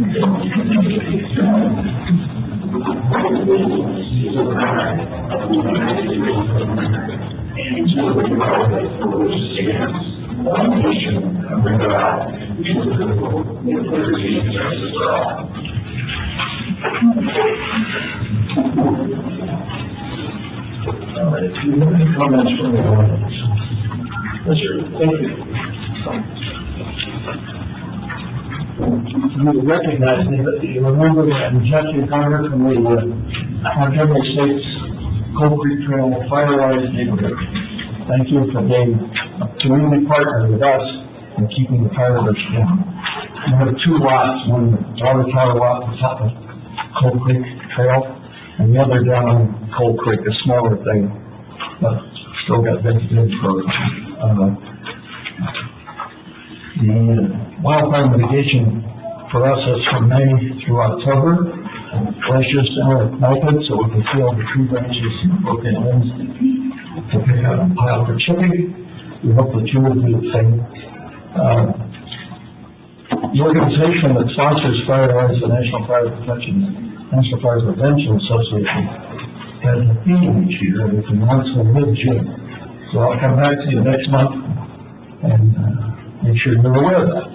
Any comments from the audience? Yes, sir. Thank you. You recognize me, but you remember that Jesse Carter from the Montgomery State's Coal Creek Trail Firewise neighborhood. Thank you for being a community partner with us and keeping the fireworks down. You have two lots, one water tower lot on top of Coal Creek Trail, and the other down on Coal Creek, a smaller thing, but still got vegetative growth. The wildfire mitigation for us is from May through October. Glaciers now are melted, so we can feel the tree branches and broken limbs to pick out and pile for chipping. We hope that you will do the same. The organization that sponsors Firewise, the National Fire Prevention Association, has a theme each year, and it's announced in mid-June. So I'll come back to you next month and make sure you're aware of that.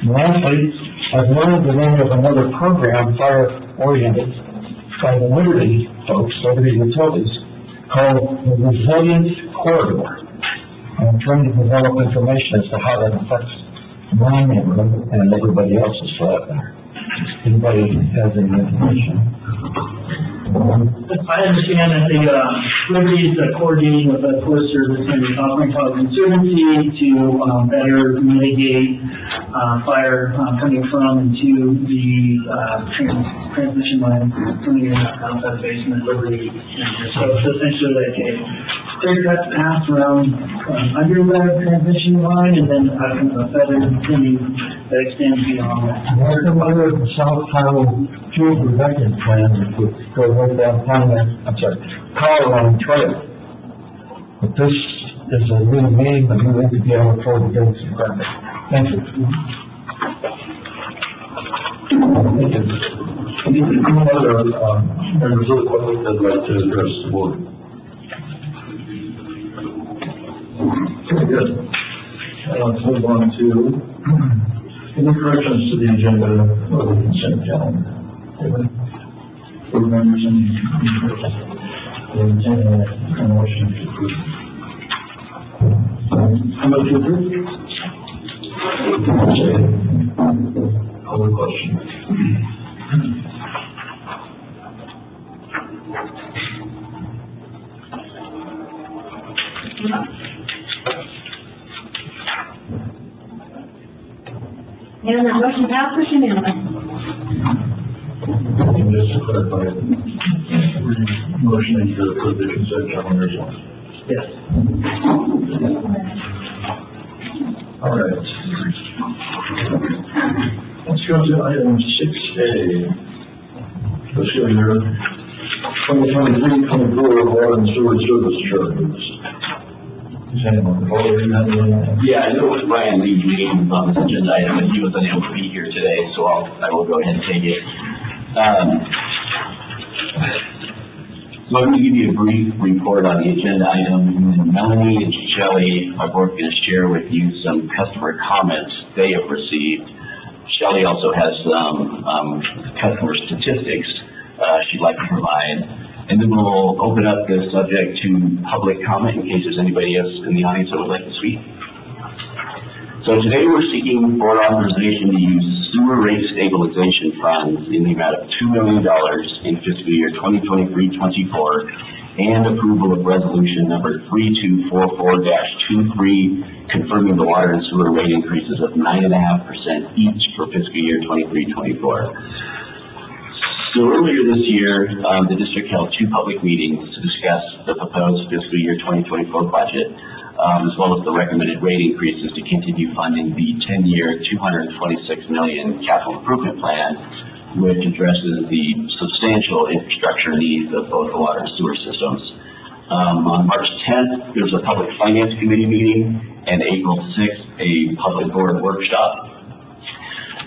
And lastly, I've learned the name of another program, fire-oriented, by the Liberty folks, Liberty Utilities, called the Resilience Corridor. And I'm trying to develop information as to how that affects my neighborhood and everybody else's for that matter. Anybody has any information? I understand that the Liberty is coordinating with the Forest Service and the California Public Conservancy to better mitigate fire coming from and to the transmission line coming in outside the basement of Liberty. So it's essentially like a clear cut path around under the transmission line and then a feather thinning that extends beyond that. Where's the other South Tahoe fuel prevention plan that would go right down Colorado Trail? But this is a new meeting, and we need to be able to afford to get some credit. Thank you. Any other members of the public that would like to address the board? Very good. Let's move on to any corrections to the agenda or the consent calendar. Board members, any corrections? A motion to approve. How much to approve? Other questions? And the motion passes unanimously. Just to clarify, motioning to approve the consent calendar as well. Yes. All right. Let's go to item 6A. Fiscal year 2023-24 water and sewer service charges. Is anyone already had any? Yeah, I know it was Brian Lee's meeting on this agenda item, and he was unable to be here today, so I will go ahead and take it. So I'm going to give you a brief report on the agenda item. Melanie and Shelley are both going to share with you some customer comments they have received. Shelley also has some customer statistics she'd like to provide. And then we'll open up the subject to public comment in case there's anybody else in the audience that would like to speak. So today we're seeking board authorization to use sewer rate stabilization funds in the amount of $2 million in fiscal year 2023-24 and approval of resolution number 3244-23 confirming the water and sewer rate increases of 9.5% each for fiscal year 23-24. So earlier this year, the district held two public meetings to discuss the proposed fiscal year 2024 budget, as well as the recommended rate increases to continue funding the 10-year, $226 million capital improvement plan, which addresses the substantial infrastructure needs of both the water and sewer systems. On March 10th, there was a public finance committee meeting, and April 6th, a public board workshop.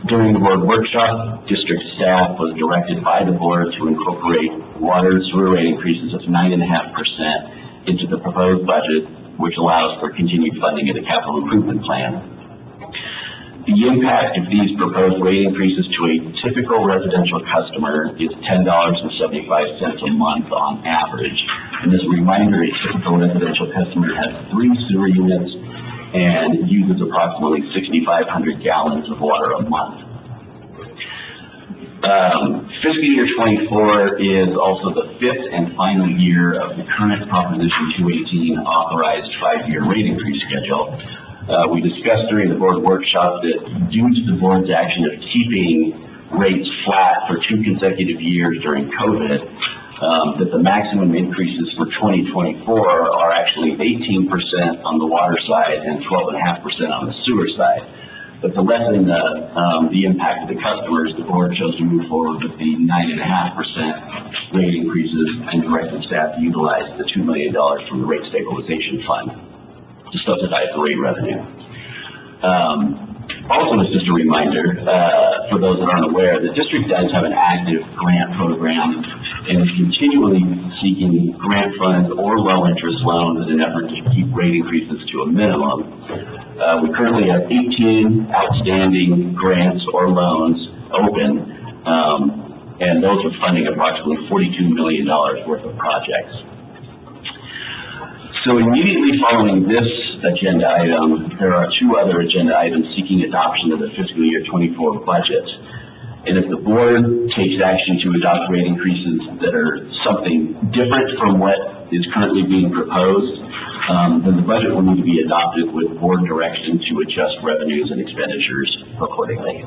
During the board workshop, district staff was directed by the board to incorporate water and sewer rate increases of 9.5% into the proposed budget, which allows for continued funding of the capital improvement plan. The impact of these proposed rate increases to a typical residential customer is $10.75 a month on average. And as a reminder, a typical residential customer has 3 sewer units and uses approximately 6,500 gallons of water a month. Fiscal year 24 is also the 5th and final year of the current Proposition 218 authorized 5-year rate increase schedule. We discussed during the board workshop that due to the board's action of keeping rates flat for 2 consecutive years during COVID, that the maximum increases for 2024 are actually 18% on the water side and 12.5% on the sewer side. But to lessen the impact of the customers, the board chose to move forward with the 9.5% rate increases and directed staff to utilize the $2 million from the rate stabilization fund to subsidize the rate revenue. Also, as just a reminder, for those that aren't aware, the district does have an active grant program and is continually seeking grant funds or low interest loans in an effort to keep rate increases to a minimum. We currently have 18 outstanding grants or loans open, and those are funding approximately $42 million worth of projects. So immediately following this agenda item, there are 2 other agenda items seeking adoption of the fiscal year 24 budget. And if the board takes action to adopt rate increases that are something different from what is currently being proposed, then the budget will need to be adopted with board direction to adjust revenues and expenditures accordingly.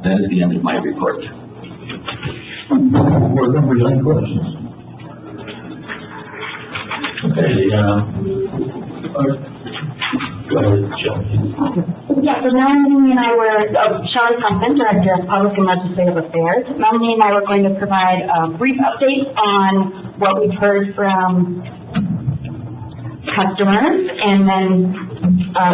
That is the end of my report. Board members, any questions? Okay, go ahead, Shelley. Yeah, so Melanie and I were, Shelley Thompson, Director of Public and Legislative Affairs. Melanie and I were going to provide a brief update on what we've heard from customers, and then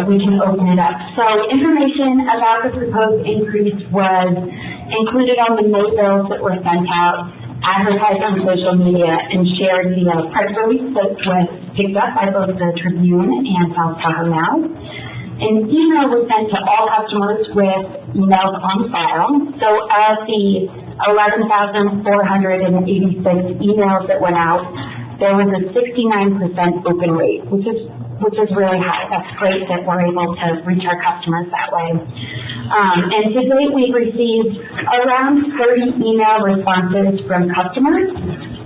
we can open it up. So information about the proposed increase was included on the note bills that were sent out, advertised on social media, and shared via press release that was picked up by both the Tribune and South Tahoe Now. An email was sent to all customers with emails on file. So of the 11,486 emails that went out, there was a 69% open rate, which is really high. That's great that we're able to reach our customers that way. And to date, we've received around 30 email responses from customers.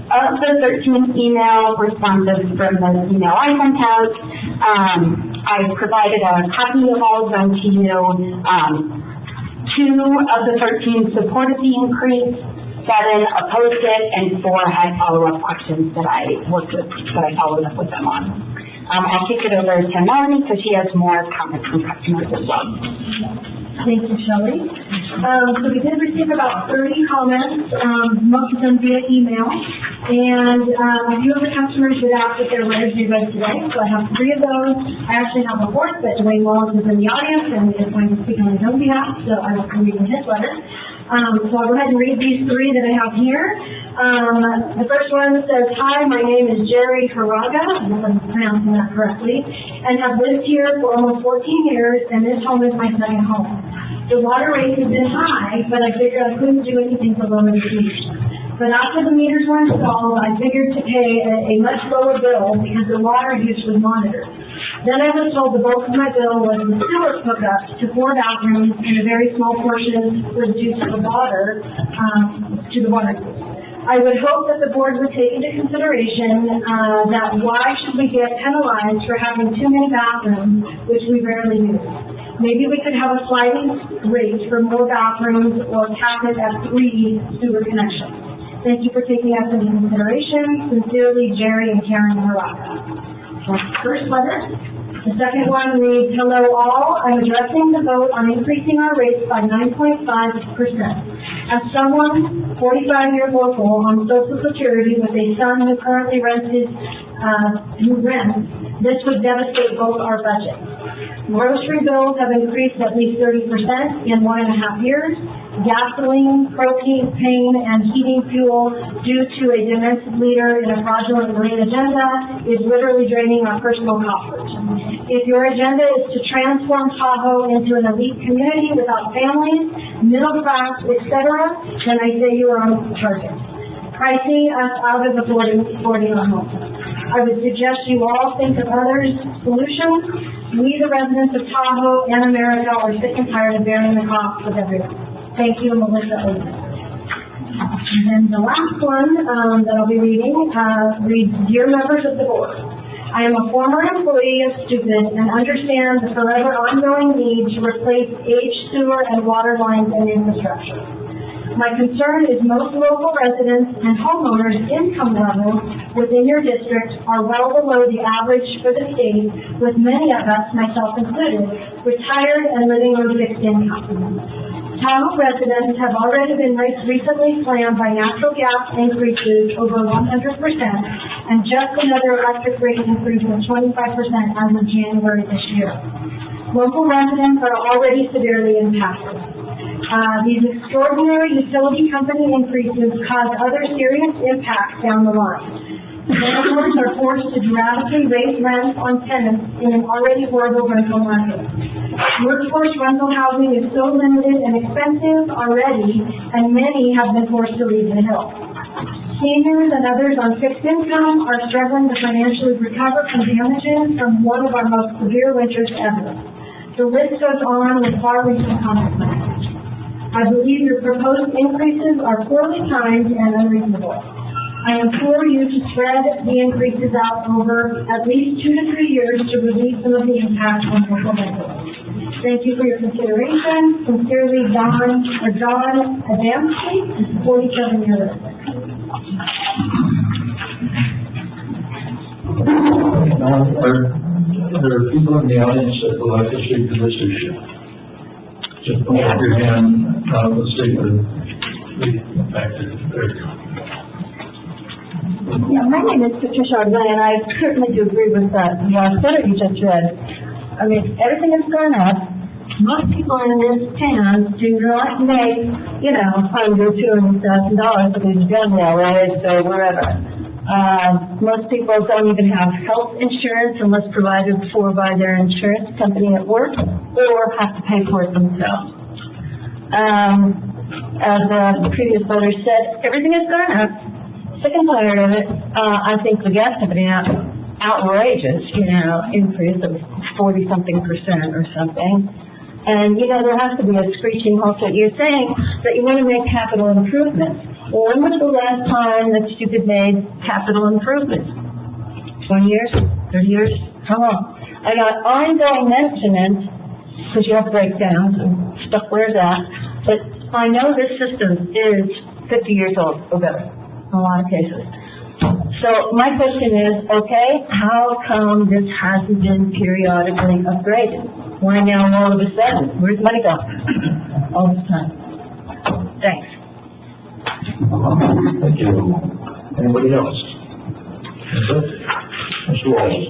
Of the 13 email responses from the email I sent out, I provided a copy of all of them to you. 2 of the 13 supported the increase, 7 opposed it, and 4 had follow-up questions that I followed up with them on. I'll kick it over to Melanie because she has more comments from customers as well. Thank you, Shelley. So we did receive about 30 comments, most of them via email, and a few of the customers did ask if their letters be read today, so I have 3 of those. I actually have a 4th, but Dwayne Wallace is in the audience and is going to speak on his own behalf, so I will be reading his letter. So I'll go ahead and read these 3 that I have here. The first one says, "Hi, my name is Jerry Haraga," I hope I'm pronouncing that correctly, "and have lived here for almost 14 years, and this home is my second home. The water rate has been high, but I figured I couldn't do anything to lower the meters. But after the meters were installed, I figured to pay a much lower bill because the water use was monitored. Then I was told the bulk of my bill was the sewer hookups to 4 bathrooms, and a very small portion was due to the water use. I would hope that the board would take into consideration that why should we get penalized for having too many bathrooms, which we rarely use. Maybe we could have a sliding rate for more bathrooms or cap it at 3 sewer connections. Thank you for taking us into consideration. Sincerely, Jerry and Karen Haraga." First letter. The second one reads, "Hello all, I'm addressing the vote on increasing our rates by 9.5%. As someone 45 years old on Social Security with a son who currently rents, this would devastate both our budgets. Grocery bills have increased at least 30% in 1.5 years. Gasoline, propane, and heating fuel due to a domestic leader in a fraudulent green agenda is literally draining our personal coffers. If your agenda is to transform Tahoe into an elite community without families, middle class, etc., then I say you are on target, pricing us out of affording our homes. I would suggest you all think of others' solutions. We, the residents of Tahoe and America, are sick and tired of bearing the cost of everything. Thank you, Melissa Oden. And then the last one that I'll be reading reads, Dear members of the board, I am a former employee of Stupid and understand the forever ongoing need to replace aged sewer and water lines and infrastructure. My concern is most local residents and homeowners' income levels within your district are well below the average for the state, with many of us, myself included, retired and living on fixed income. Tahoe residents have already been recently slammed by natural gas increases over 100% and just another electric rate increase of 25% as of January this year. Local residents are already severely impacted. These extraordinary utility company increases cause other serious impacts down the line. Landlords are forced to dramatically raise rents on tenants in an already horrible rental market. Workforce rental housing is so limited and expensive already, and many have been forced to leave the Hill. Seniors and others on fixed income are struggling to financially recover from damages from one of our most severe winters ever. The list goes on with far-reaching consequences. I believe your proposed increases are poorly timed and unreasonable. I implore you to spread the increases out over at least 2 to 3 years to relieve some of the impact on local residents. Thank you for your consideration. Sincerely, Don Adamski, 47-year resident. There are people in the audience that would like to speak to this issue. Just put up your hand, let's see what the impact is. There you go. Yeah, my name is Patricia Arden, and I certainly do agree with that letter you just read. I mean, everything has gone up. Most people in this town do not make, $100,000, $200,000 for these gun rallies or wherever. Most people don't even have health insurance unless provided for by their insurance company at work, or have to pay for it themselves. As the previous voter said, everything has gone up. Sick and tired of it. I think the gas company outrageous, increase of 40-something% or something. And, there has to be a screeching halt that you're saying that you want to make capital improvements. Well, when was the last time that Stupid made capital improvements? 20 years? 30 years? How long? I got ongoing maintenance, because you have breakdowns and stuff wears out, but I know this system is 50 years old or better. In a lot of cases. So my question is, okay, how come this hasn't been periodically upgraded? Why now all of a sudden? Where's the money go? All this time. Thanks. Thank you. Anybody else? Mr. Walsh.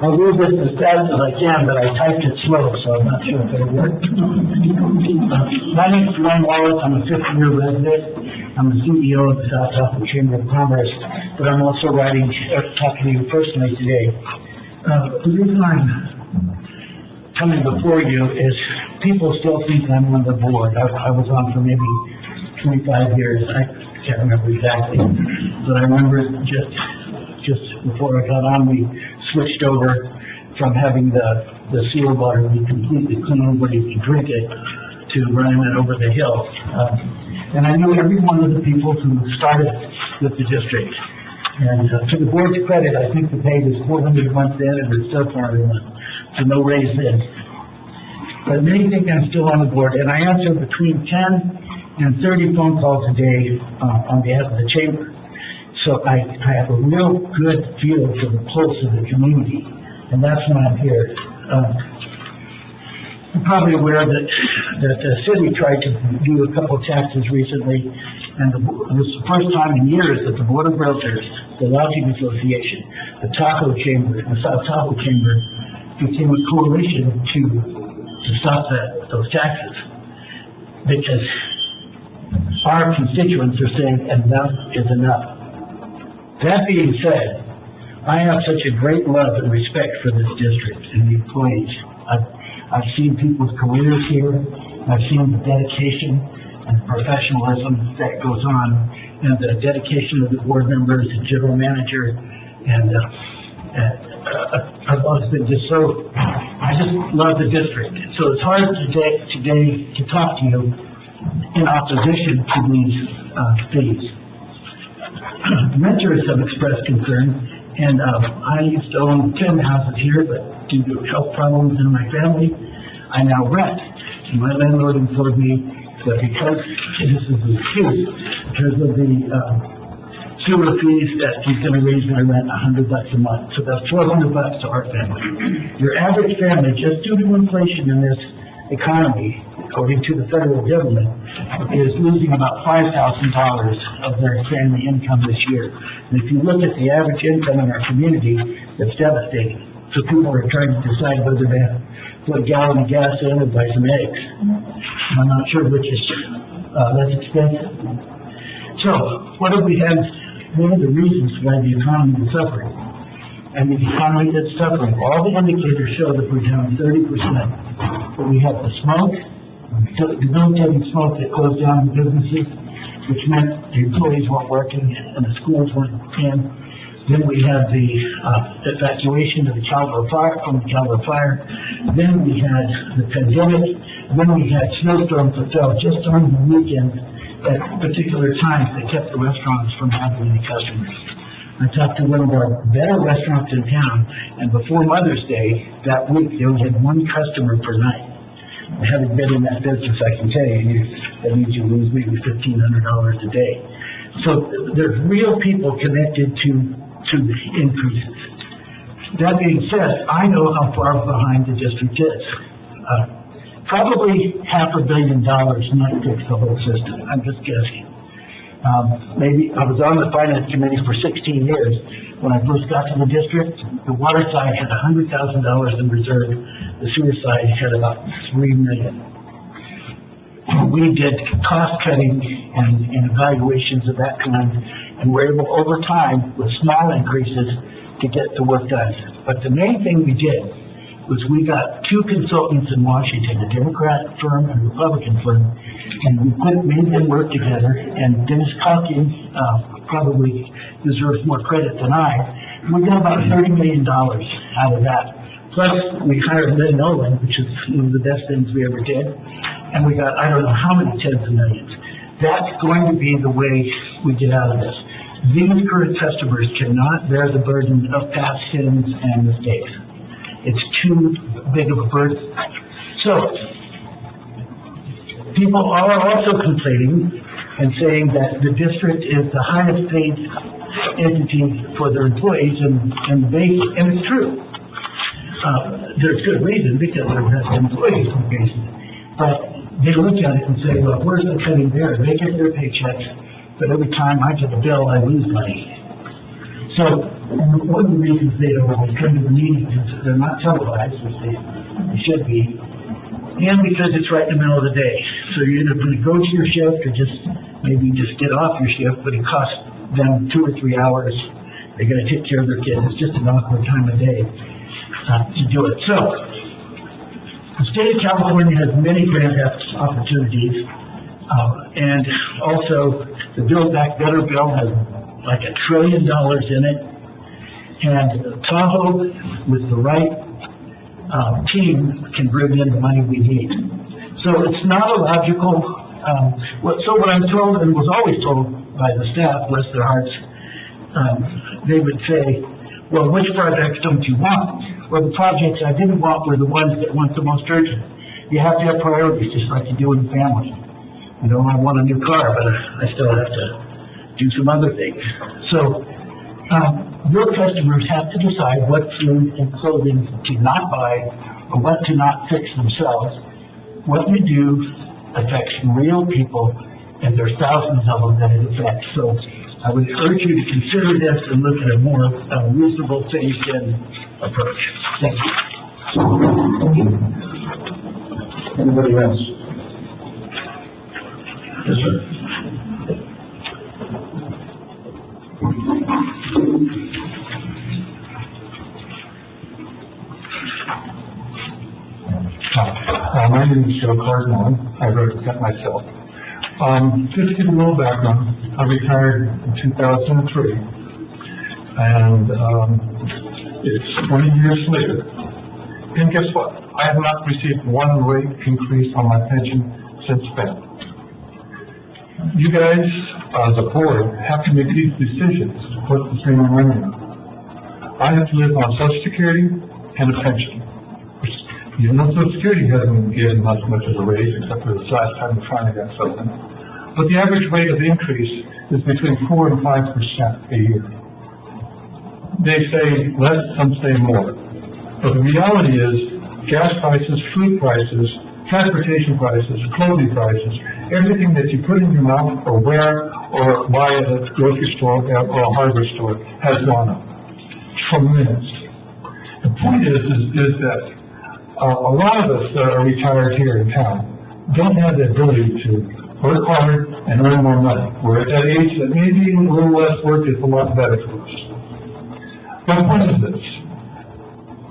I'll read this as fast as I can, but I typed it slow, so I'm not sure if it'll work. My name is Glenn Wallace. I'm a 50-year resident. I'm the CEO of the South Tahoe Chamber of Commerce, but I'm also talking to you personally today. The reason I'm coming before you is people still think I'm on the board. I was on for maybe 25 years. I can't remember exactly, but I remember just before I got on, we switched over from having the sewer water be completely clean where you can drink it to running it over the hill. And I knew every one of the people who started with the district. And to the board's credit, I think the pay was $400 a month then, and it's still $400 a month, so no raise then. But many think I'm still on the board, and I answer between 10 and 30 phone calls a day on behalf of the chamber. So I have a real good feel for the pulse of the community, and that's why I'm here. You're probably aware that the city tried to do a couple of taxes recently, and it was the first time in years that the Board of Realtors, the Lodging Association, the Tahoe Chamber, and the South Tahoe Chamber became a coalition to stop those taxes. Because our constituents are saying enough is enough. That being said, I have such a great love and respect for this district and the employees. I've seen people's careers here. I've seen the dedication and professionalism that goes on, and the dedication of the board members and general manager. And I've always been I just love the district. So it's hard today to talk to you in opposition to these fees. Renters have expressed concern, and I used to own 10 houses here, but due to health problems in my family, I now rent. And my landlord informed me that because, this is the excuse, because of the sewer fees, that he's going to raise my rent $100 a month. So that's $1,200 to our family. Your average family, just due to inflation in this economy, according to the federal government, is losing about $5,000 of their family income this year. And if you look at the average income in our community, it's devastating. So people are trying to decide whether to put a gallon of gas in or buy some eggs. I'm not sure which is less expensive. So what have we had? One of the reasons why the economy is suffering. And the economy is suffering. All the indicators show that we're down 30%. But we have the smoke, the debilitating smoke that closed down the businesses, which meant the employees weren't working and the schools weren't in. Then we had the evacuation of the from the Calvert fire. Then we had the pandemic. Then we had snowstorms that fell just on the weekend at particular times that kept the restaurants from having any customers. I talked to one of our better restaurants in town, and before Mother's Day that week, they only had one customer per night. Having been in that business, I can tell you, that means you lose maybe $1,500 a day. So there's real people connected to the increases. That being said, I know how far behind the district is. Probably $500 million might fix the whole system. I'm just guessing. Maybe I was on the finance committee for 16 years. When I first got to the district, the water side had $100,000 in reserve. The sewer side had about $3 million. We did cost cutting and evaluations of that kind, and were able over time with small increases to get the work done. But the main thing we did was we got two consultants in Washington, a Democrat firm and a Republican firm, and we made them work together, and Dennis Calkin probably deserves more credit than I. We got about $30 million out of that. Plus, we hired Lynn Nolan, which is one of the best things we ever did, and we got, I don't know how many tens of millions. That's going to be the way we get out of this. These current customers cannot bear the burden of past sins and mistakes. It's too big of a burden. So, people are also complaining and saying that the district is the highest paid entity for their employees and it's true. There's good reason because they're the best employees in the basin. But they look at it and say, well, where's the cutting there? They get their paychecks, but every time I get a bill, I lose money. So one of the reasons they don't always come to the meetings is that they're not televised, which they should be, and because it's right in the middle of the day. So you're either going to go to your shift or maybe just get off your shift, but it costs them 2 or 3 hours. They're going to take care of their kids. It's just an awkward time of day to do it. So the state of California has many grant opportunities, and also the Build Back Better bill has like $1 trillion in it, and Tahoe, with the right team, can bring in the money we need. So it's not a logical, so what I'm told, and was always told by the staff, bless their hearts, they would say, well, which projects don't you want? Well, the projects I didn't want were the ones that want the most urgent. You have to have priorities, just like you do in family. You know, I want a new car, but I still have to do some other things. So, your customers have to decide what food and clothing to not buy or what to not fix themselves. What you do affects real people, and there's thousands of them that it affects. So I would urge you to consider this and look at a more reasonable phased-in approach. Thank you. Anybody else? Yes, sir. My name is Joe Cardinal. I represent myself. Just to give a little background, I retired in 2003, and it's 20 years later. And guess what? I have not received one rate increase on my pension since then. You guys, as a board, have to make these decisions to put the same money on. I have to live on Social Security and a pension. Even though Social Security hasn't given us much of a raise, except for this last time we finally got something. But the average rate of increase is between 4 and 5% a year. They say less, some say more. But the reality is, gas prices, food prices, transportation prices, clothing prices, everything that you put in your mouth or wear or buy at a grocery store or a hardware store has gone up tremendously. The point is that a lot of us that are retired here in town don't have the ability to work hard and earn more money. We're at that age that maybe a little less work is a lot better for us. My point is this.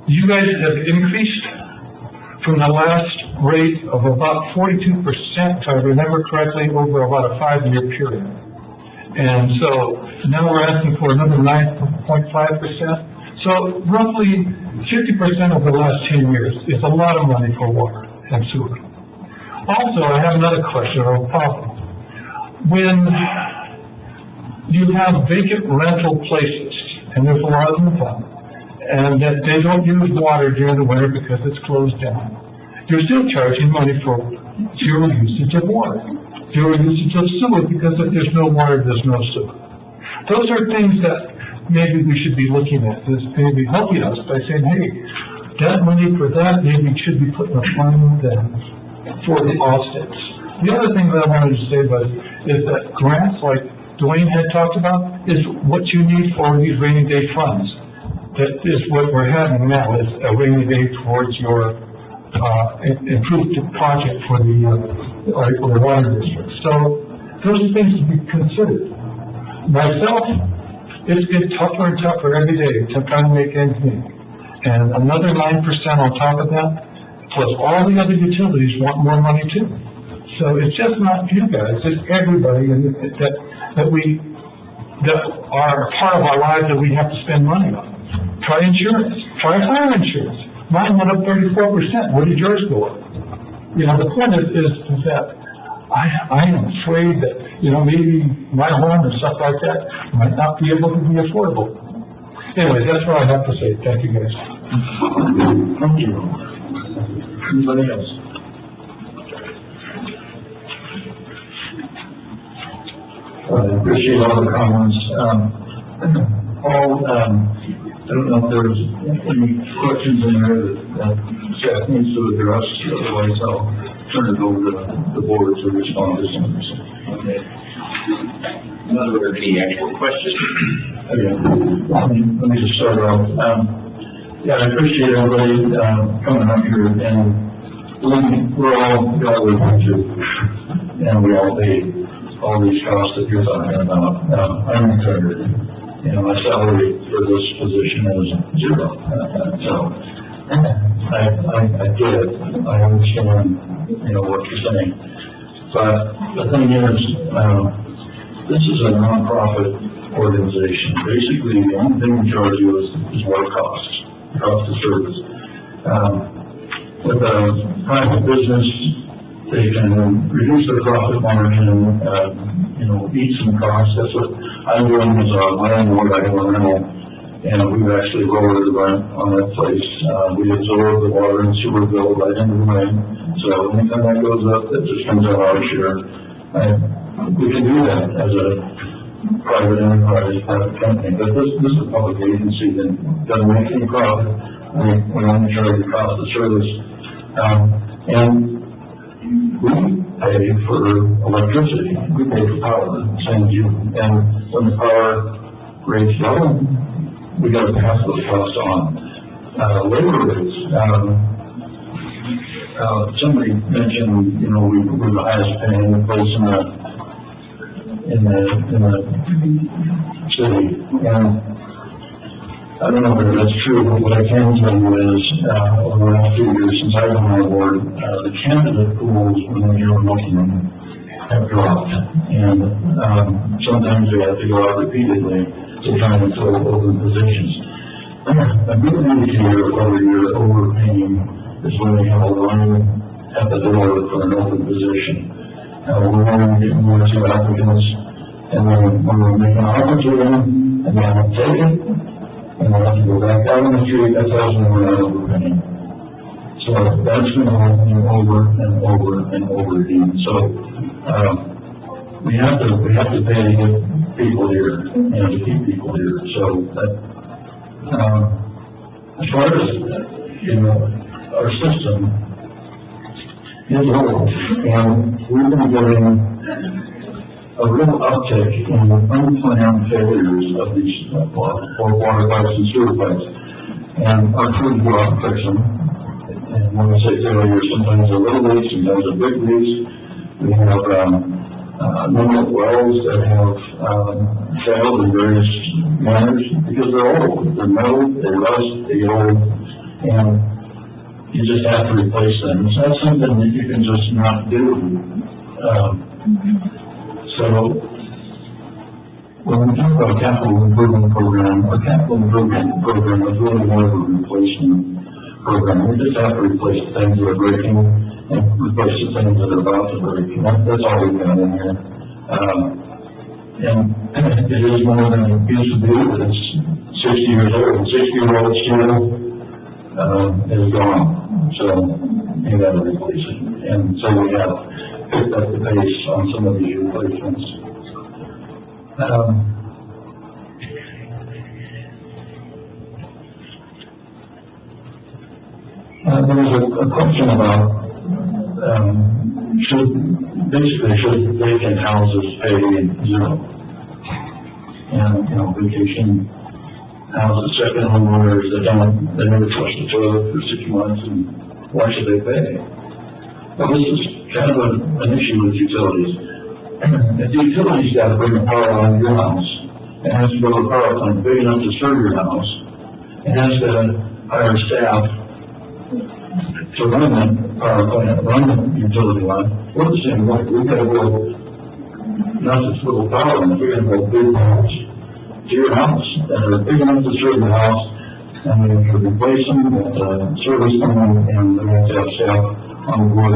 You guys have increased from the last rate of about 42%, if I remember correctly, over about a 5-year period. And so now we're asking for another 9.5%. So roughly 50% of the last 10 years is a lot of money for water and sewer. Also, I have another question or a problem. When you have vacant rental places, and there's a lot of them found, and that they don't use water during the winter because it's closed down, you're still charging money for zero usage of water, zero usage of sewer, because if there's no water, there's no sewer. Those are things that maybe we should be looking at, this maybe helping us by saying, hey, that money for that maybe should be put in a fund for the offsets. The other thing that I wanted to say is that grants, like Dwayne had talked about, is what you need for these rainy day funds. That is what we're having now, is a rainy day towards your improved project for the water district. So those are things to be considered. Myself, it's getting tougher and tougher every day to try to make ends meet. And another 9% on top of that, plus all the other utilities want more money too. So it's just not you guys, it's everybody that are a part of our lives that we have to spend money on. Try insurance, try fire insurance. Mine went up 34%, what did yours go up? You know, the point is that I am afraid that, maybe my home and stuff like that might not be able to be affordable. Anyway, that's what I have to say. Thank you, guys. Thank you. Anybody else? I appreciate all the comments. Paul, I don't know if there's any questions in there that Seth needs to address, otherwise I'll turn it over to the board to respond to some of this. Okay. Not that there are any actual questions. Okay. Let me just start off. I appreciate everybody coming up here, and we're all live too, and we all pay all these costs that you're talking about. I'm retired. My salary for this position is zero. So I get it. I understand, what you're saying. But the thing is, this is a nonprofit organization. Basically, the only thing we charge you is what it costs, cost of service. With a private business, they can reduce their profit margin, eat some costs. That's what I'm doing as a landlord. I have a rental, and we've actually lowered the rent on that place. We absorb the water and sewer bill right into the rent. So anytime that goes up, that just comes out our share. We can do that as a private enterprise, private company, but this is a public agency that doesn't make any profit. We only charge the cost of service. And we pay for electricity, we pay for power, same as you. And when the power rates low, we got to pass those costs on. Labor rates, somebody mentioned, we're the highest paying place in the city, and I don't know whether that's true, but what I can tell you is, over the last 2 years since I've been on board, the candidate pools when you're looking have dropped, and sometimes we have to go out repeatedly to try and fill open positions. A good indicator of whether you're overpaying is when we have a line at the door for an open position. We're going to get more to applicants, and then when we make an offer to them, and they haven't taken it, and they have to go back out on the street, that tells them we're not overpaying. So that's going to happen over and over and over again. So we have to pay to get people here and to keep people here. So that as far as our system is old, and we've been getting a real uptick in unplanned failures of these water pipes and sewer pipes. And our crews go out and fix them. And when I say failure, sometimes a little leaks, sometimes a big leaks. We have a number of wells that have failed in various manners because they're old. They're metal, they rust, they get old, and you just have to replace them. It's not something that you can just not do. So when we talk about capital improvement program, our capital improvement program is really more of a replacement program. We just have to replace the things that are breaking and replace the things that are about to break. That's all we've got in here. And it is more than it used to be, but it's 60 years old. 60-year-old steel is gone. So you got to replace it. And so we have picked up the pace on some of these replacements. There was a question about should vacant houses pay zero? And vacation houses, second homeowners they never flush the toilet for 6 months, and why should they pay? Well, this is kind of an issue with utilities. If the utility's got to bring the power on your house, it has to build a power plant big enough to serve your house, it has to hire staff to run that power plant, run the utility line. We're the same way. We've got to build not just little power lines, we've got to build big lines to your house that are big enough to serve the house, and we have to replace them, we have to service them, and we have to have staff on board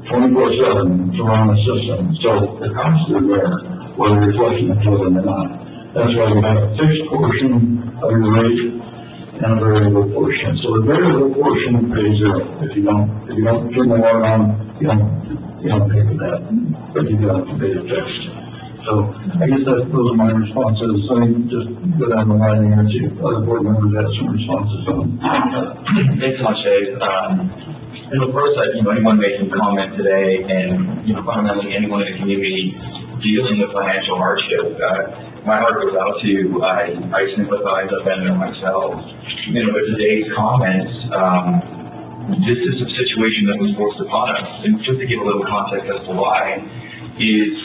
24/7 to run the system. So the costs are there, whether you're flushing the toilet or not. That's why we have a fixed portion of your rate and a variable portion. So the variable portion pays zero. If you don't turn the water on, you don't pay for that, but you do have to pay it fixed. So I guess those are my responses. So let me just go down the line here and see if other board members have some responses on. Thanks so much, Dave. First, anyone making comment today, and fundamentally anyone in the community dealing with financial hardship, my heart goes out to you. I sympathize. I've been there myself. With today's comments, this is a situation that was forced upon us. And just to give a little context as to why, is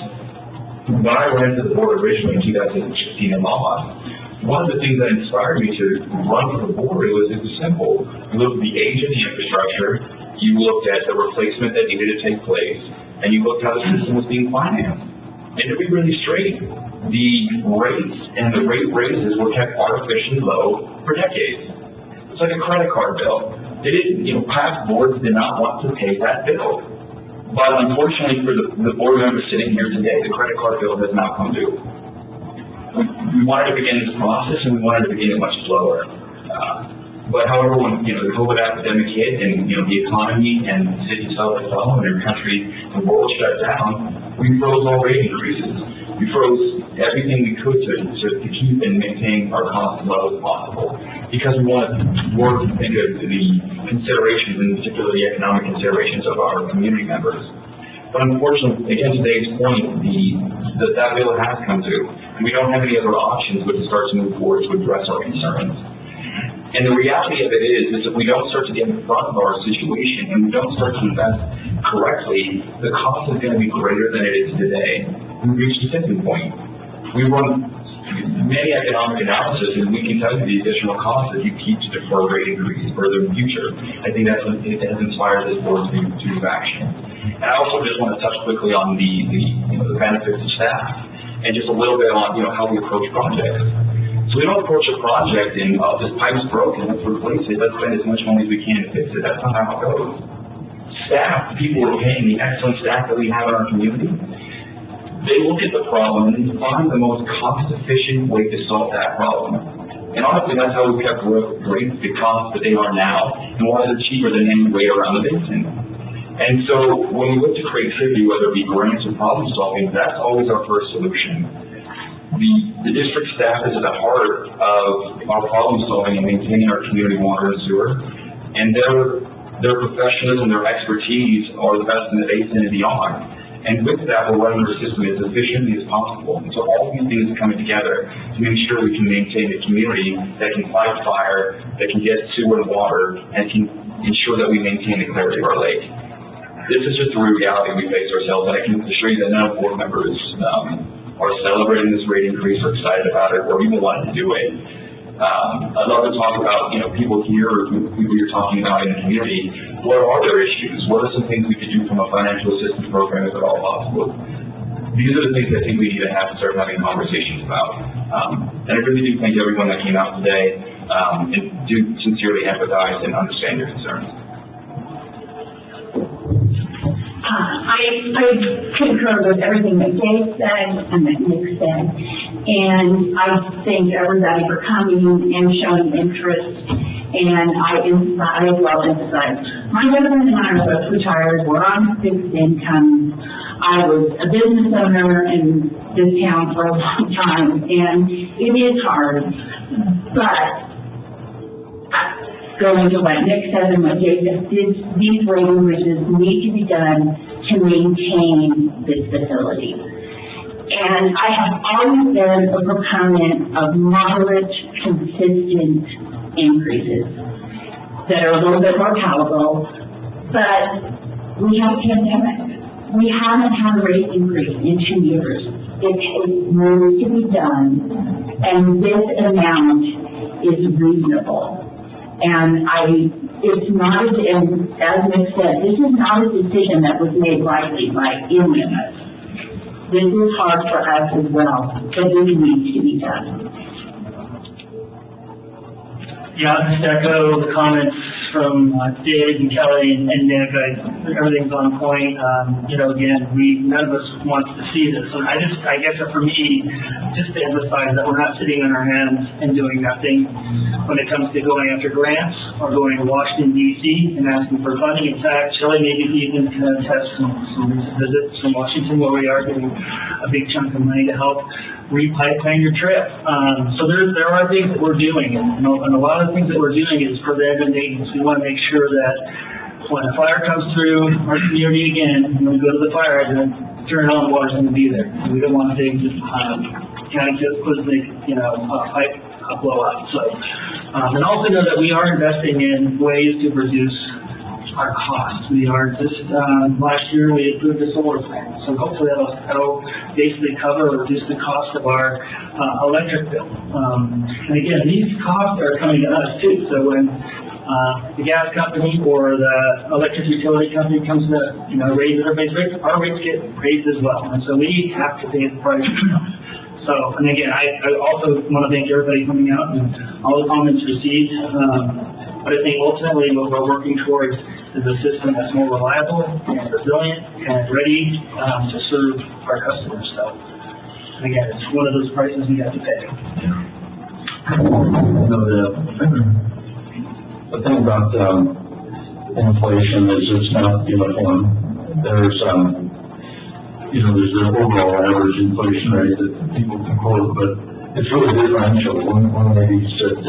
when I ran to the board originally in 2016 in Lama, one of the things that inspired me to run for the board it was simple. You looked at the age of the infrastructure, you looked at the replacement that needed to take place, and you looked how the system was being financed. And to be really straight, the rates and the rate raises were kept artificially low for decades. It's like a credit card bill. They didn't, past boards did not want to pay that bill. But unfortunately for the board members sitting here today, the credit card bill has not come due. We wanted to begin this process, and we wanted to begin it much slower. But however, when the COVID epidemic hit, and the economy and the city fell and our country, the world shut down, we froze all rate increases. we froze everything we could to keep and maintain our costs as low as possible, because we want to work and think of the considerations, in particular the economic considerations of our community members. But unfortunately, again, to Dave's point, that bill has come through, and we don't have any other options but to start to move forward to address our concerns. And the reality of it is if we don't start to get in front of our situation and we don't start to invest correctly, the cost is going to be greater than it is today. We've reached a tipping point. We run many economic analysis, and we can tell you the additional costs that you keep to defer rate increases further in the future. I think it has inspired this board to move action. And I also just want to touch quickly on the benefits of staff, and just a little bit on how we approach projects. So we don't approach a project and this pipe's broken, let's replace it, let's spend as much money as we can to fix it. That's not how it goes. Staff, people who are paying, the excellent staff that we have in our community, they look at the problem and they find the most cost-efficient way to solve that problem. And honestly, that's how we've kept rates the costs that they are now, and why they're cheaper than any way around the basin. And so when we look to creativity, whether it be grants or problem solving, that's always our first solution. The district staff is at the heart of our problem solving and maintaining our community water and sewer, and their professionalism, their expertise are the best in the basin and beyond. And with that, we're running our system as efficiently as possible. And so all these things are coming together to make sure we can maintain a community that can fight fire, that can get sewer and water, and can ensure that we maintain the clarity of our lake. This is just the reality we face ourselves, and I can assure you that none of board members are celebrating this rate increase, or excited about it, or even wanting to do it. I'd love to talk about, people here, or people you're talking about in the community. What are their issues? What are some things we could do from a financial assistance program, if at all possible? These are the things I think we need to have to start having conversations about. And I really do thank everyone that came out today, and do sincerely empathize and understand your concerns. I concur with everything that Dave said and that Nick said, and I thank everybody for coming and showing interest. And I will emphasize, my husband and I are both retired. We're on fixed income. I was a business owner in this town for a long time, and it is hard. But going to what Nick said and what Dave said, these rate increases need to be done to maintain this facility. And I have always been a proponent of moderate, consistent increases that are a little bit more palatable, but we have a pandemic. We haven't had a rate increase in 2 years. It takes more to be done, and this amount is reasonable. And it's not, as Nick said, this is not a decision that was made lightly by any of us. This is hard for us as well, but this needs to be done. Yeah, I'll just echo the comments from Dave and Kelly and Nick. Everything's on point. Again, none of us wants to see this. And I guess for me, just to emphasize that we're not sitting on our hands and doing nothing when it comes to going after grants or going to Washington, D.C. and asking for funding. In fact, Shelley maybe even can attest some recent visits from Washington where we are getting a big chunk of money to help re-pipeline your trip. So there are things that we're doing, and a lot of the things that we're doing is preventive maintenance. We want to make sure that when a fire comes through our community again, when we go to the fire hydrant, turn it on, the water's going to be there. We don't want things kind of just quickly, pipe blow up. So, and also know that we are investing in ways to reduce our costs. We are just, last year we approved the solar plant. So hopefully that'll basically cover or reduce the cost of our electric bill. And again, these costs are coming to us too. So when the gas company or the electric utility company comes to, raise everybody's rates, our rates get raised as well. And so we have to pay the price. So, and again, I also want to thank everybody coming out and all the comments received. But I think ultimately what we're working towards is a system that's more reliable and resilient and ready to serve our customers. So, and again, it's one of those prices we have to pay. The thing about inflation is it's not uniform. There's you know, there's an overall average inflation rate that people can quote, but it's really differential. One lady said,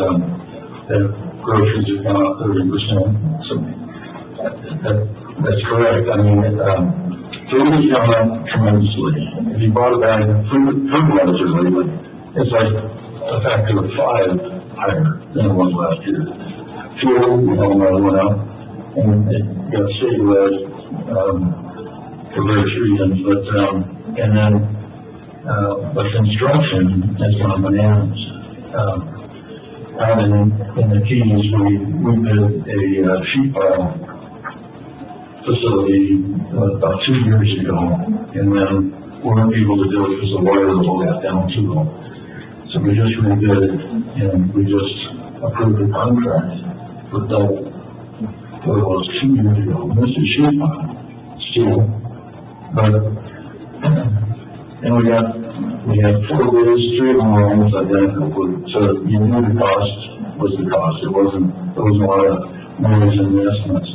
that groceries have gone up 30%, so that's correct. I mean, food has gone up tremendously. If you bought a bag of fertilizer lately, it's like a factor of 5 higher than it was last year. Fuel, we all know, went up, and it got stabilized, for various reasons, but construction has gone bananas. Out in the Keys, we built a sheet pile facility about 2 years ago, and then weren't able to do it because the water level got down too low. So we just redid it, and we just approved a contract for double what it was 2 years ago. This is sheet pile, steel, but, and we had 4 bids, 3 of them were almost identical, so you knew the cost was the cost. There wasn't a lot of noise in the estimates.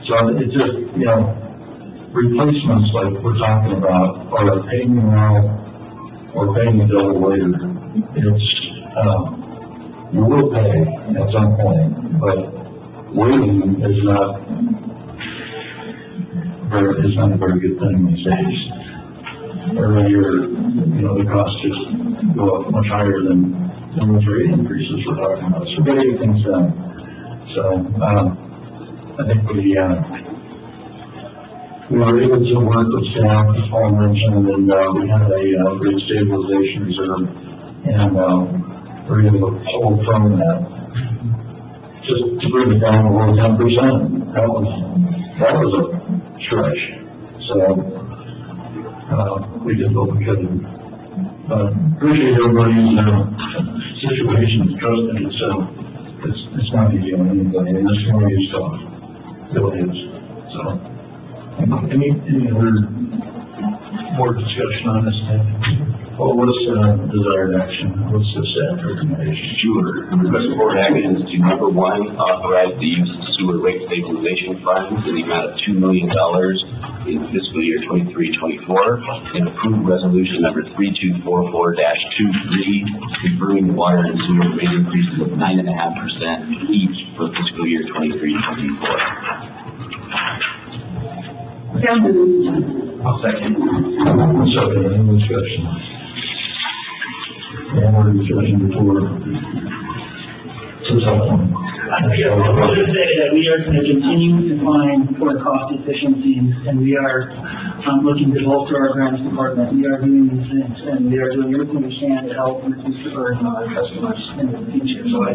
So it's just, you know, replacements like we're talking about are paying now or paying double later. It's, you will pay at some point, but waiting is not a very good thing these days. Every year, you know, the costs just go up much higher than the rate increases we're talking about. So we got to get things done. So I think we were able to work with staff, as Paul mentioned, and we had a rate stabilization reserve, and we're able to pull from that just to bring it down below 10%. That was a stretch. So we did what we could. Appreciate everybody's situation. Trust me, it's not easy on anybody, and this community is tough. It really is. So, any other more discussion on this thing? Well, what's desired action? What's the staff recommendation? Sure. Request board actions to number 1, authorize the use of sewer rate stabilization funds in the amount of $2 million in fiscal year 23-24, and approve resolution number 3244-23, confirming the water and sewer rate increases of 9.5% each for fiscal year 23-24. I'll second. Any discussion? Any more discussion before? I'll just say that we are going to continue to find for cost efficiencies, and we are looking to bolster our grants department. We are doing these things, and we are doing everything we can to help reduce the burden on our customers in the future. So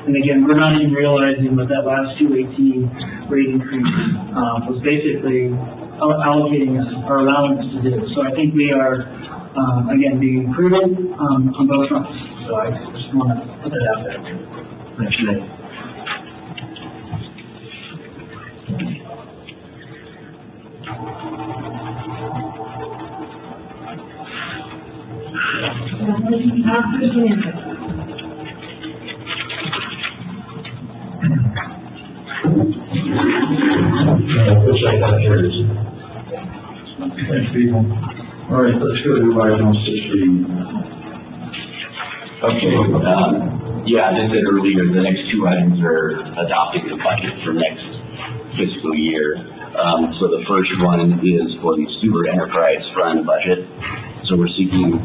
and again, we're not even realizing what that last 218 rate increase was basically allocating us or allowing us to do. So I think we are, again, being prudent on both fronts. So I just want to put that out there. Thank you. Thanks, people. All right, let's go to item 16. Okay, yeah, as I said earlier, the next 2 items are adopting the budget for next fiscal year. So the first one is for the sewer enterprise fund budget. So we're seeking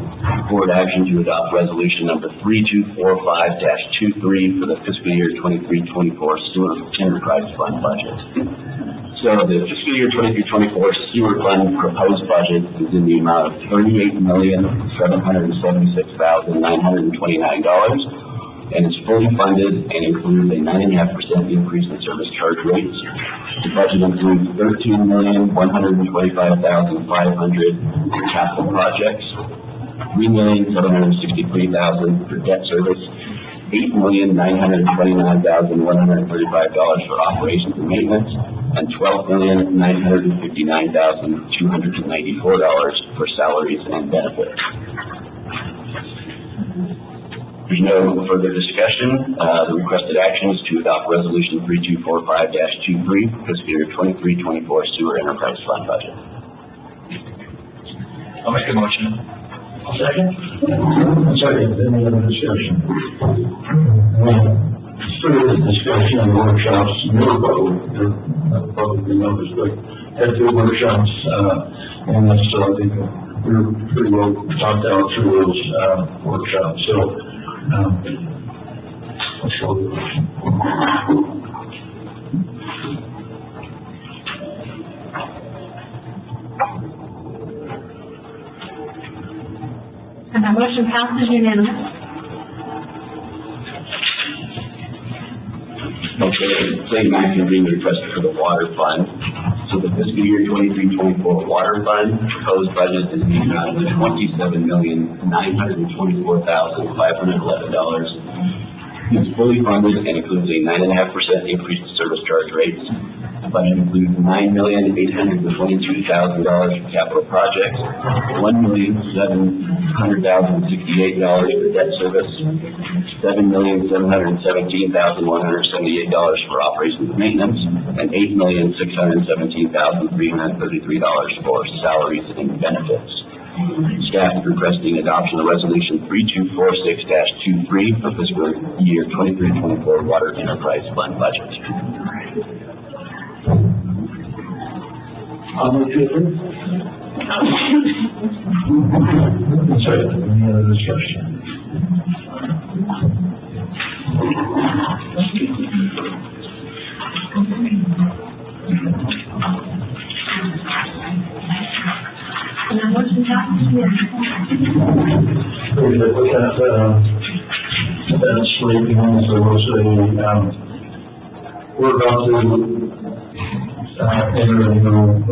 board action to adopt resolution number 3245-23 for the fiscal year 23-24 sewer enterprise fund budget. So the fiscal year 23-24 sewer fund proposed budget is in the amount of $38,776,929, and is fully funded and includes a 9.5% increase in service charge rates. The budget includes $13,125,500 for capital projects, $3,763,000 for debt service, $8,929,135 for operations and maintenance, and $12,959,294 for salaries and benefits. There's no further discussion. The requested action is to adopt resolution 3245-23 for fiscal year 23-24 sewer enterprise fund budget. I'll make a motion. Second? Second, any other discussion? Started the discussion on workshops, not public numbers, but had 2 workshops, and so I think we were pretty well talked out through those, workshops, so, let's go. And that motion passes unanimous. Okay, same action being requested for the water fund. So the fiscal year 23-24 water fund proposed budget is the amount of $27,924,511. It's fully funded and includes a 9.5% increase in service charge rates. The budget includes $9,822,000 for capital projects, $1,700,068 for debt service, $7,717,178 for operations and maintenance, and $8,617,333 for salaries and benefits. Staff is requesting adoption of resolution 3246-23 for fiscal year 23-24 water enterprise fund budget. I'll move to approve. Second, any other discussion? And that motion passes unanimously. We're gonna put that sleeping on, so we'll say, we're about to, enter a new,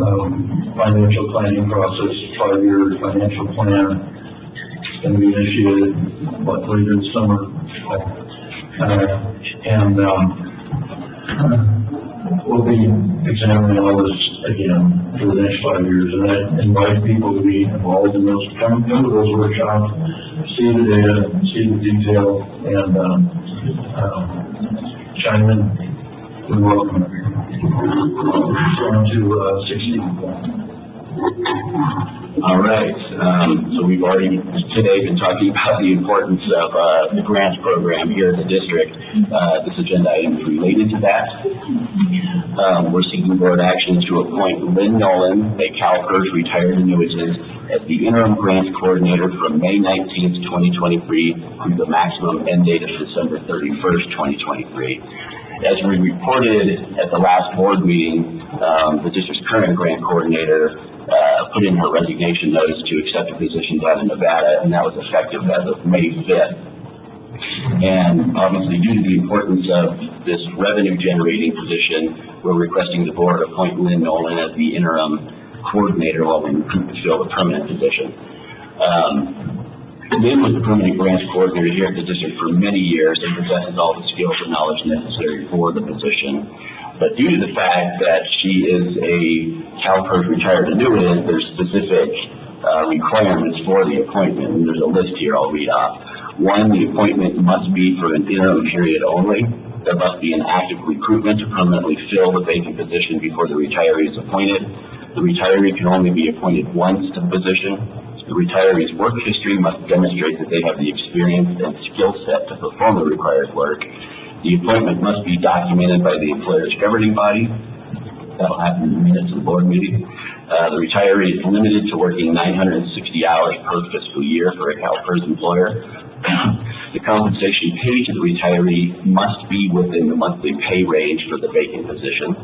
financial planning process, 5-year financial plan. It's gonna be initiated, later this summer. We'll be examining all this again for the next 5 years, and I invite people to be involved in those, come to those workshops, see the data, see the detail, and, chime in. We welcome it. On to, 16. All right, so we've already today been talking about the importance of the grants program here at the district. This agenda item is related to that. We're seeking board action to appoint Lynn Nolan, a CalPERS retired annuitant, as the interim grants coordinator from May 19th, 2023 through the maximum end date of December 31st, 2023. As we reported at the last board meeting, the district's current grant coordinator put in her resignation notice to accept a position down in Nevada, and that was effective as of May 5th. And obviously, due to the importance of this revenue-generating position, we're requesting the board appoint Lynn Nolan as the interim coordinator while we fill the permanent position. Lynn was the permanent grants coordinator here at the district for many years and possesses all the skills and knowledge necessary for the position. But due to the fact that she is a CalPERS retired annuitant, there's specific requirements for the appointment, and there's a list here I'll read off. 1, the appointment must be for an interim period only. There must be an active recruitment to permanently fill the vacant position before the retiree is appointed. The retiree can only be appointed once to the position. The retiree's work history must demonstrate that they have the experience and skill set to perform the required work. The appointment must be documented by the employer's governing body. That'll happen in the minutes of the board meeting. The retiree is limited to working 960 hours per fiscal year for a CalPERS employer. The compensation paid to the retiree must be within the monthly pay range for the vacant position.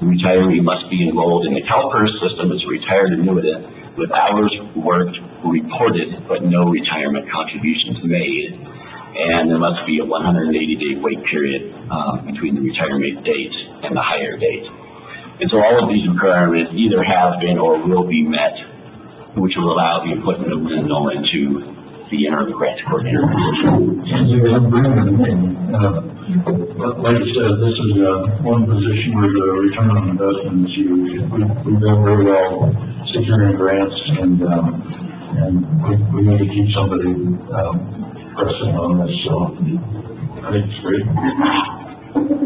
The retiree must be enrolled in the CalPERS system as a retired annuitant with hours worked reported but no retirement contributions made. And there must be a 180-day wait period between the retirement date and the hire date. And so all of these requirements either have been or will be met, which will allow the appointment of Lynn Nolan to the interim grants coordinator position. Like I said, this is one position where the return on investment is huge. We've done very well securing grants, and we need to keep somebody pressing on this, so I think it's great.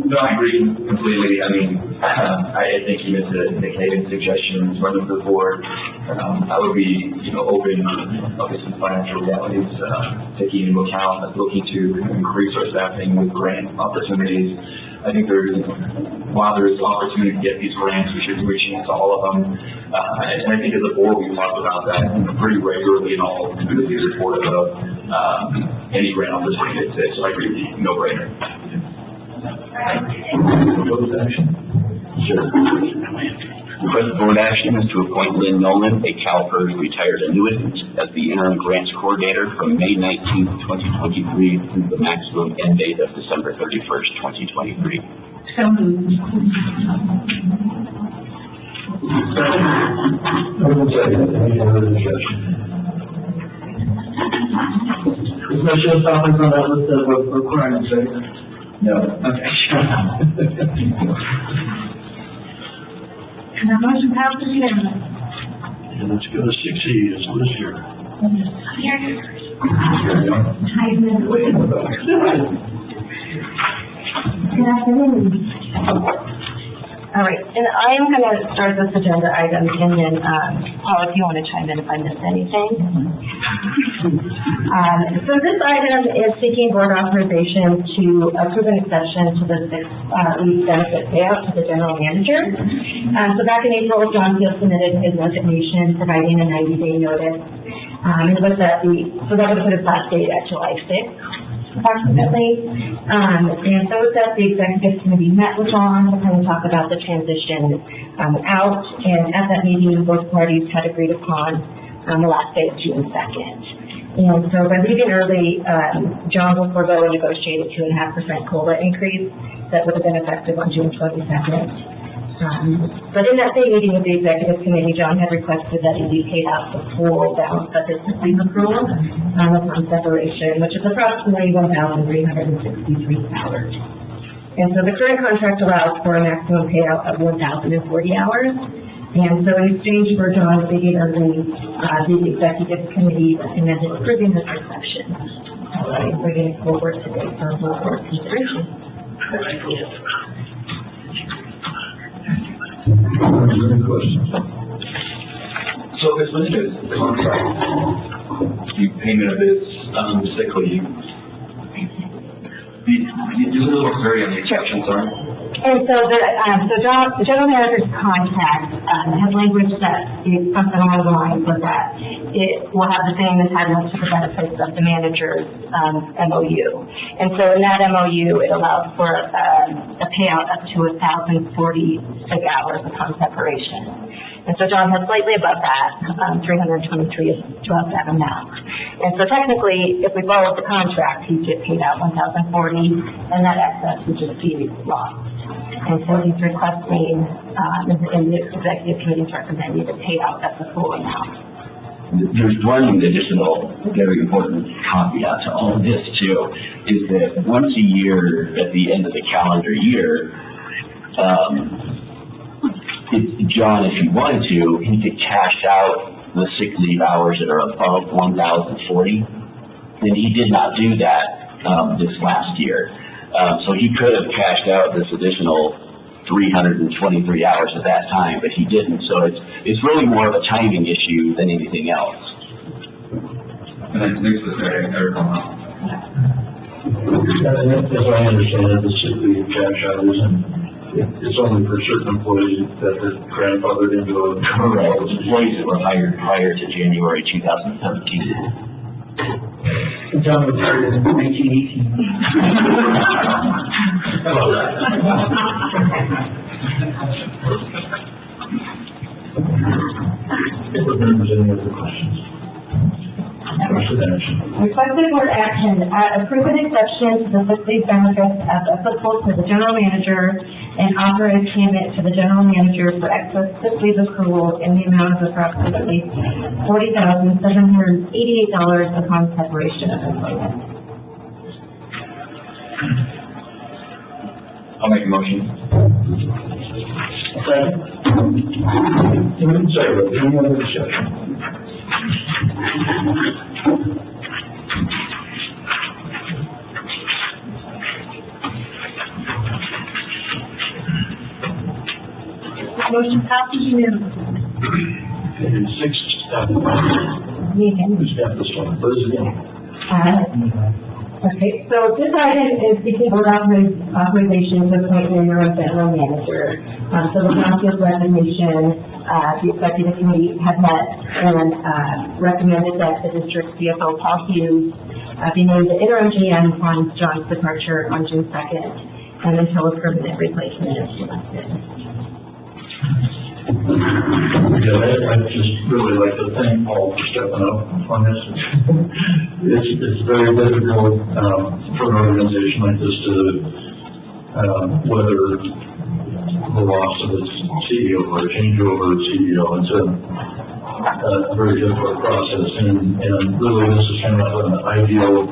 No, I agree completely. I mean, I think even to Hayden's suggestions running the board, I would be, open, obviously financial realities, taking into account, looking to increase our staffing with grant opportunities. I think while there's opportunity to get these grants, we should be reaching out to all of them. And I think as a board, we've talked about that pretty regularly and all completely supportive of any grant opportunity that exists. So I agree, no-brainer. Proposed action? Sure. Request board action is to appoint Lynn Nolan, a CalPERS retired annuitant, as the interim grants coordinator from May 19th, 2023 through the maximum end date of December 31st, 2023. So moved. Any other discussion? There's no showstoppers on that list of requirements, right? No. Okay. And the motion passes unanimously. And let's go to 6E, is Liz here? Good afternoon. All right, and I am going to start this agenda item, and then, Paul, if you want to chime in if I missed anything. So this item is seeking board authorization to approve an exception to the 6-week benefit payout to the general manager. So back in April, John Field submitted his resignation, providing a 90-day notice. And it was so that would put his last date at July 6th. Approximately, and so that the executive committee met with John to kind of talk about the transition out, and at that meeting, both parties had agreed upon the last day of June 2nd. And so by leaving early, John will forego a negotiated 2.5% COLA increase that would have been effective on June 22nd. But in that same meeting with the executive committee, John had requested that he be paid out the full balance of his leave accrual upon separation, which is approximately $1,363. And so the current contract allows for a maximum payout of 1,040 hours. And so in exchange for John leaving early, the executive committee recommended approving this exception. So I'm bringing it forward today for board consideration. Any questions? So as much as contract, the payment of his sick leave, just a little clarity on the exception, sorry. And so the general manager's contract has language that is something along the lines of that it will have the same entitlement to the benefits of the manager's MOU. And so in that MOU, it allows for a payout up to 1,040 sick hours upon separation. And so John has slightly above that, 323 is to have that amount. And so technically, if we followed the contract, he'd get paid out 1,040, and that excess would just be lost. And so he's requesting, and the executive committee is recommending to pay out at the full amount. There's one additional very important caveat to all of this too, is that once a year at the end of the calendar year, John, if he wanted to, he could cash out the sick leave hours that are above 1,040. And he did not do that this last year. So he could have cashed out this additional 323 hours at that time, but he didn't. So it's really more of a timing issue than anything else. And then next to that, Eric, As I understand it, the sick leave cash out it's only for certain employees that are grandfathered into a. Correct. Employees that were hired prior to January 2017. John retired in 1918. Board members, any other questions? Requested board action, approve an exception to the sick leave benefits as applicable to the general manager and authorize payment to the general manager for excess sick leave accrual in the amount of approximately $40,788 upon separation of employment. I'll make a motion. Second. Any other discussion? Motion passes unanimously. Okay, 6, who's got this one? Liz again. Okay, so this item is seeking board authorization to appoint an interim general manager. So the council's resignation, the executive committee have met and, recommended that the district CFO, Paul Hughes, be named the interim GM upon John's departure on June 2nd, and until a permanent replacement is selected. Yeah, I'd just really like to thank Paul for stepping up on this. It's very difficult, for an organization like this to, weather the loss of its CEO or a changeover of CEO. It's a very difficult process, and really this is kind of an ideal,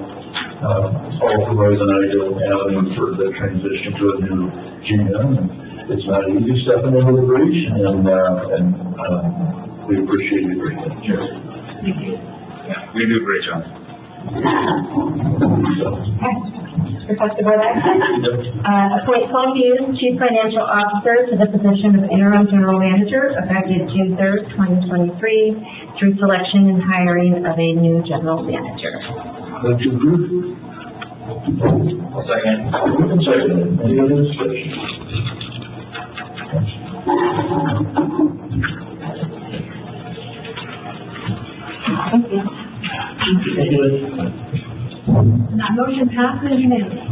authorized an ideal avenue for the transition to a new GM. It's not easy stepping into the breach, and we appreciate it greatly. Sure. Yeah, we do a great job. Request the board action. Appoint Paul Hughes, Chief Financial Officer, to the position of interim general manager effective June 3rd, 2023, through selection and hiring of a new general manager. Motion approved. Second. Second. Any other discussion? That motion passes unanimously.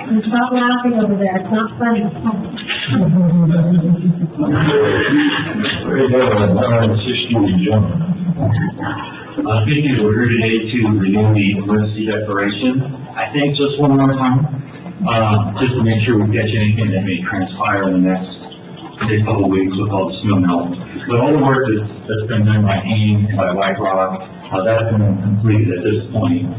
And stop laughing over there, it's not funny. Very good. 960, John. Thank you. We're here today to renew the emergency declaration. I think just one more time, just to make sure we catch anything that may transpire in the next, say, couple of weeks with all the snow melt. But all the work that's been done by AIM and by White Rock, that's been completed at this point.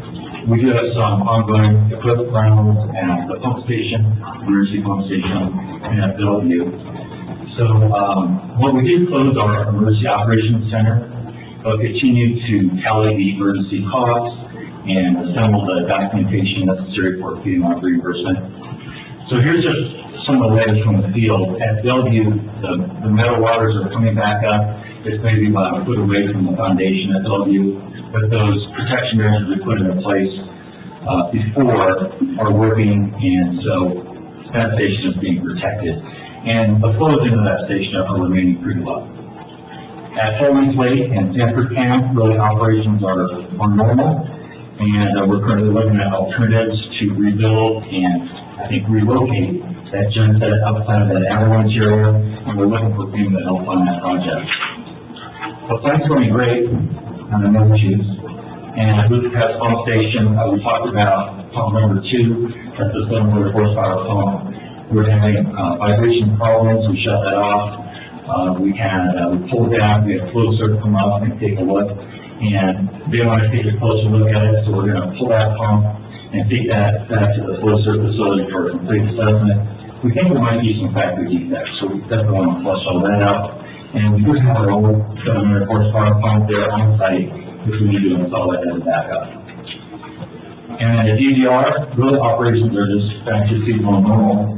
We do have some ongoing equipment rounds at the pump station, emergency pump station, and at Bellevue. So, what we did close our emergency operations center, but continue to tally the emergency costs and assemble the documentation necessary for FEMA reimbursement. So here's just some of the latest from the field. At Bellevue, the meadow waters are coming back up. It's maybe about a foot away from the foundation at Bellevue, but those protection measures we put into place before are working, and so that station is being protected. And the flows into that station are remaining pretty low. At Holmes Lake and Sanford Camp, really operations are normal, and we're currently looking at alternatives to rebuild and, I think, relocate that genset outside of that avalanche area, and we're looking for FEMA to help on that project. The plant's going great on the no issues, and at Blue Pass Pump Station, we talked about pump number 2, that's the 700 horsepower pump. We're having vibration problems, we shut that off. We pulled down, we had flow cert come up and take a look, and they want to take a closer look at it, so we're going to pull that pump and take that back to the flow cert facility for a complete assessment. We think there might be some factory defects, so we definitely want to flush all that out. And we do have our old 700 horsepower pump there on site, which we need to install that as a backup. And at DDR, really operations are just back to seasonal normal.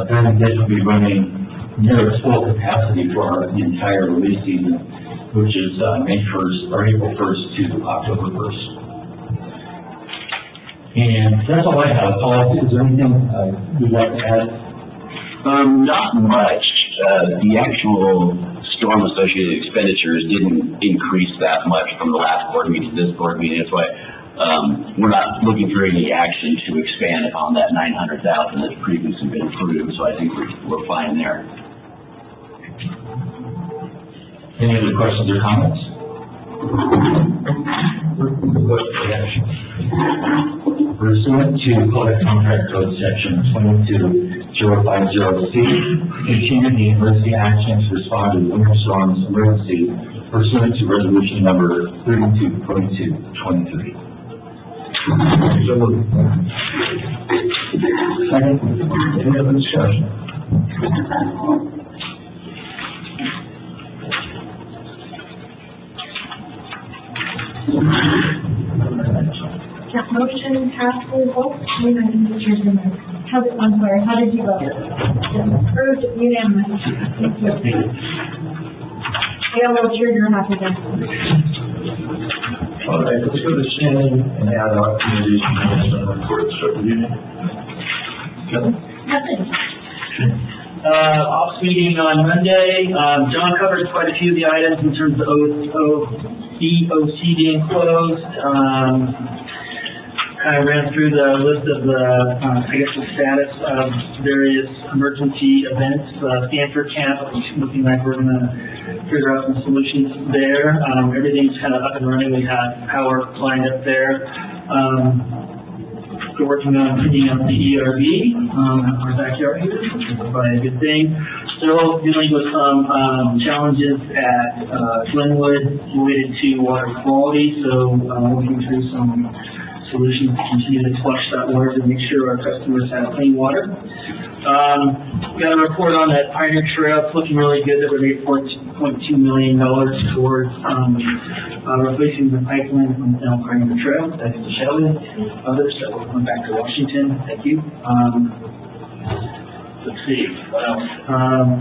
During the day, we'll be running near its full capacity for the entire release season, which is May 1st, or April 1st to October 1st. And that's all I have. Paul, is there anything you'd like to add? Not much. The actual storm-associated expenditures didn't increase that much from the last board meeting to this board meeting. That's why we're not looking for any action to expand upon that $900,000 that's previously been approved. So I think we're fine there. Any other questions or comments? Pursuant to Public Contract Code Section 22050C, continue the emergency action to respond to the winter storms emergency pursuant to resolution number 322223. Second. Any other discussion? That motion passes both unanimously. I'm sorry, how did you vote? Approved, unanimous. Thank you. I got a little trigger happy then. All right, let's go to Shannon and AD-HOC committees and reports. So you, Ops meeting on Monday, John covered quite a few of the items in terms of DOC being closed, kind of ran through the list of the, the status of various emergency events, Stanford camp, looking like we're gonna figure out some solutions there. Everything's kind of up and running, we have power lined up there. We're working on putting up the ERV, our backyard here, which is probably a good thing. Still dealing with some, challenges at, Glenwood related to water quality, so, working through some solutions to continue to flush that water to make sure our customers have clean water. Got a report on that Pioneer Trail. It's looking really good that we're $8.2 million towards replacing the pipeline from Pioneer Trail. Thanks to Shelley and others that will come back to Washington. Thank you. Let's see, what else?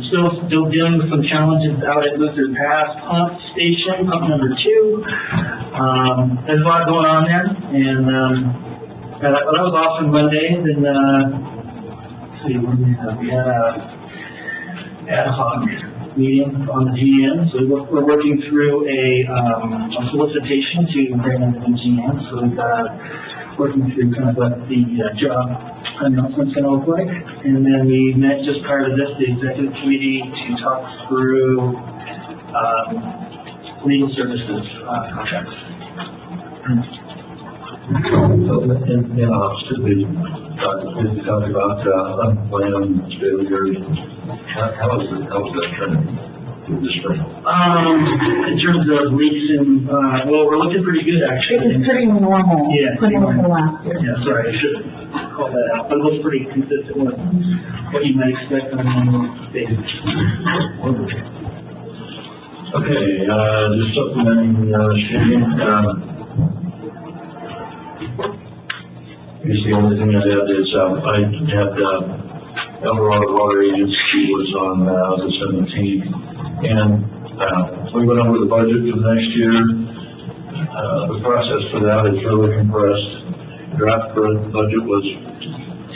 Still dealing with some challenges out at Luther Pass Pump Station, pump number 2. There's a lot going on there, and that was awesome Monday. Then let's see, what do we have? We had a AD-HOC meeting on the GM, so we're working through a solicitation to bring in the new GM. So we've working through kind of what the job announcement's going to look like. And then we met just prior to this, the executive committee, to talk through legal services contracts. in ops, we talked about unplanned failures. How is that trending through the spring? In terms of leaks and, well, we're looking pretty good actually. It was pretty normal. Yeah. Pretty normal last year. Yeah, sorry, I should call that out, but it looks pretty consistent with what you might expect on an annual basis. Okay, just supplementing, Shane, I guess the only thing I'd add is, I had, Eldorado Water Agency was on, the 17th, and, we went over the budget for the next year. The process for that is really compressed. Draft budget was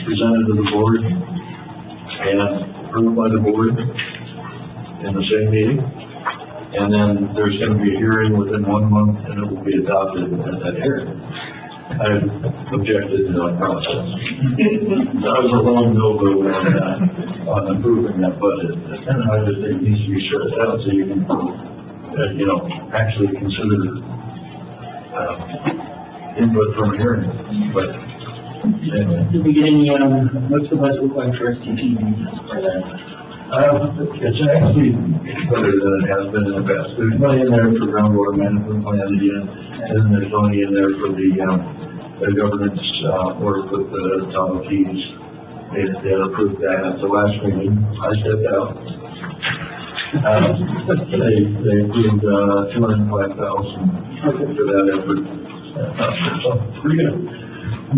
presented to the board and approved by the board in the same meeting. And then there's going to be a hearing within 1 month, and it will be adopted at that hearing. I objected to that process. That was a long no-go on approving that budget. And I just think it needs to be stretched out so you can, actually consider input from a hearing. But anyway. Did we get any, what's the budget look like for STP for that? It's actually better than it has been in the past. There's money in there for groundwater management plan again, and then there's money in there for the governance work with the Tahoe keys. They approved that at the last meeting. I stepped out. They approved $205,000 for that effort. So pretty good.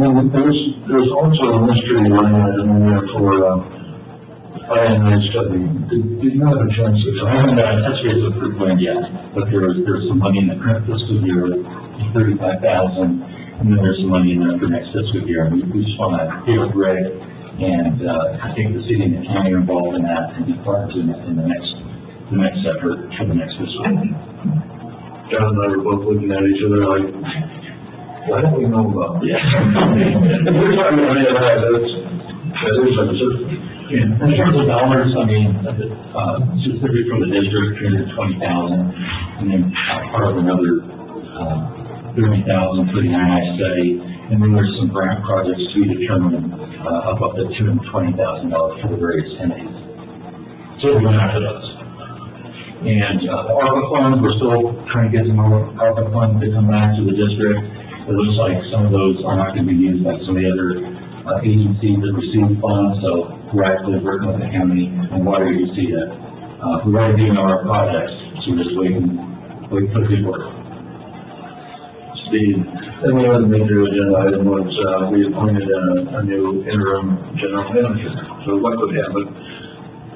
Well, there's also a mystery line item in there for INI study. Did you have a chance to? So I haven't got a touch base with Fruit Blend yet, but there's some money in the current fiscal year, $35,000, and then there's some money in there for next fiscal year. We just want to hear Greg and I think the city and the county are involved in that and be part of it in the next effort for the next fiscal year. John and I were both looking at each other like, why don't we know about this? We're talking about that is uncertain. In terms of dollars, I mean, specifically for the district, $320,000, and then part of another $30,000 for the INI study, and then there's some grant projects to be determined up to $220,000 for the various entities. So we're going after those. And the ARPA funds, we're still trying to get some more ARPA funds to come back to the district. It looks like some of those are not going to be used by some of the other agencies that receive funds, so we're actually working with the county and water agency to, we're already doing our projects, so we're just waiting for the good work. then the other major agenda item was, we appointed a new interim general manager. So what would happen?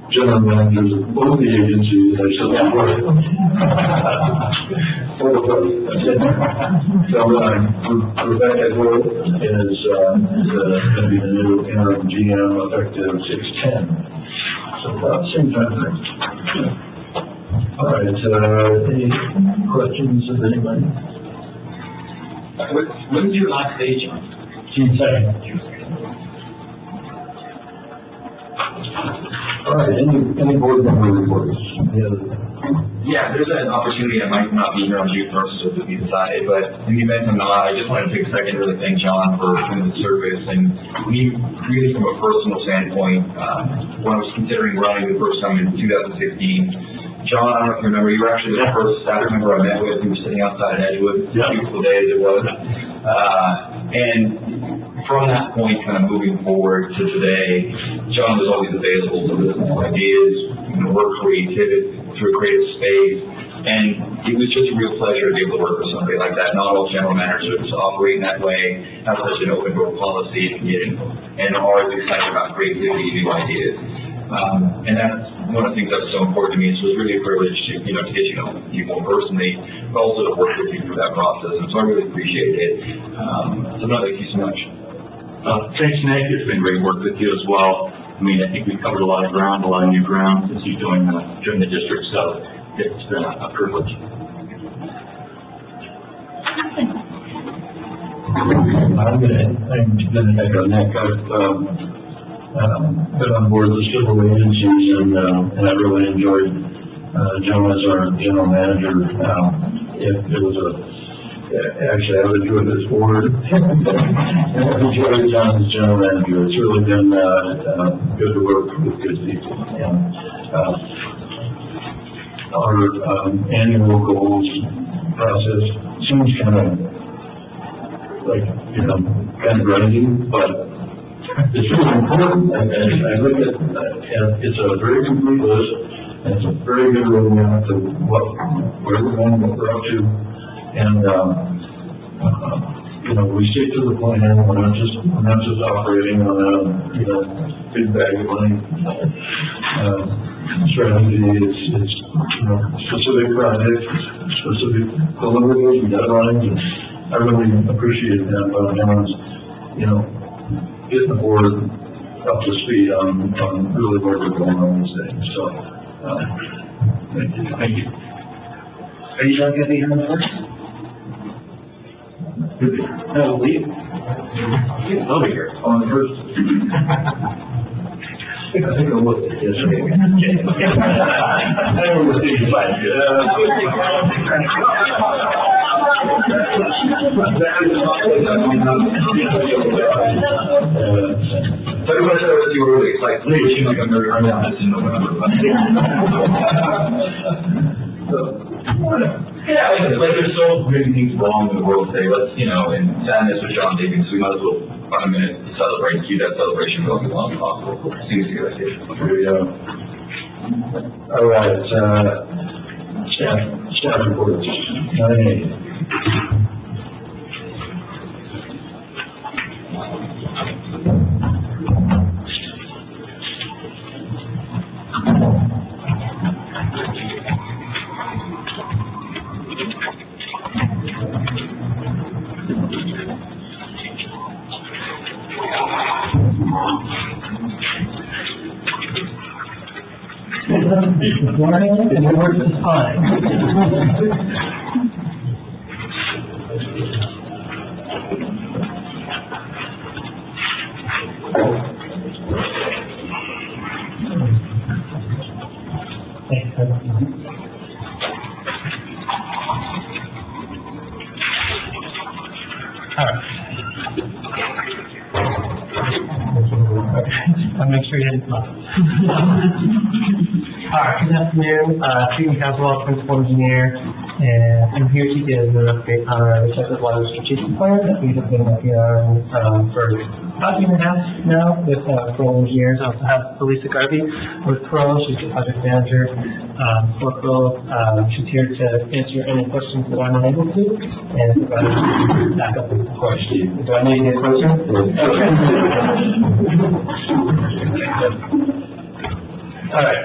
General managers of both the agencies are still on board. So, Rebecca Wood is going to be the new interim GM effective 6/10. So about the same time frame. All right, any questions of anybody? When's your last day, John? June 2nd. All right, any board member reports? Yeah, there's an opportunity I might not be here on June 1st, so to be decided, but in the event I'm not, I just want to take a second to really thank John for the service, and me, really from a personal standpoint, when I was considering running the first time in 2016, John, I don't know if you remember, you were actually the first staff member I met with. We were sitting outside in Edgewood, beautiful day as it was. And from that point, kind of moving forward to today, John was always available to listen to ideas, work creative through a creative space. And it was just a real pleasure to be able to work with somebody like that. Not all general managers operate in that way, have such an open door policy, and are always excited about creativity and new ideas. And that's one of the things that was so important to me. So it was really a privilege to, to get you know you more personally, but also to work with you through that process. And so I really appreciate it. So no, thank you so much. Thanks, Nick. It's been great work with you as well. I mean, I think we've covered a lot of ground, a lot of new ground since you joined the district. So it's been a privilege. I'm gonna echo Nick. I've been on board with several agencies, and I really enjoyed Joe as our general manager. It was actually, I've enjoyed this board. I've enjoyed John as general manager. It's really been good to work with good people. And our annual goals process seems kind of like, kind of grindy, but it's really important. And I look at, it's a very complete list, and it's a very good roadmap to where we're going, what we're up to. And, we stick to the plan. We're not just operating on a, big bag of money. Strategy, it's specific projects, specific deliverables, we got lines, and I really appreciate that about John's, getting the board up to speed on really where we're going on these things. So, thank you. Are you not going to be here on the first? No, leave. I'll be here. On the first. I think I'll look at this. I don't want to see you fight. So everybody said that you were really excited. It seems like I'm very early on this in November. Yeah, there's so many things wrong in the world today. Let's, and sadness with John Davies, we might as well find a minute to celebrate and keep that celebration going as long as possible. Seems to be a good idea. Here we go. All right, staff reports. 9A. Good morning, and it works just fine. I'll make sure you didn't laugh. All right, good afternoon, Student Council, Principal Engineer. And I'm here to give an update on our recycled water strategic plan that we have been working on for about a year and a half now with Kroll engineers. I also have Elisa Garvey with Kroll. She's the project manager for Kroll. She's here to answer any questions that I'm unable to, and back up with questions. Do I need to get closer? Okay. All right.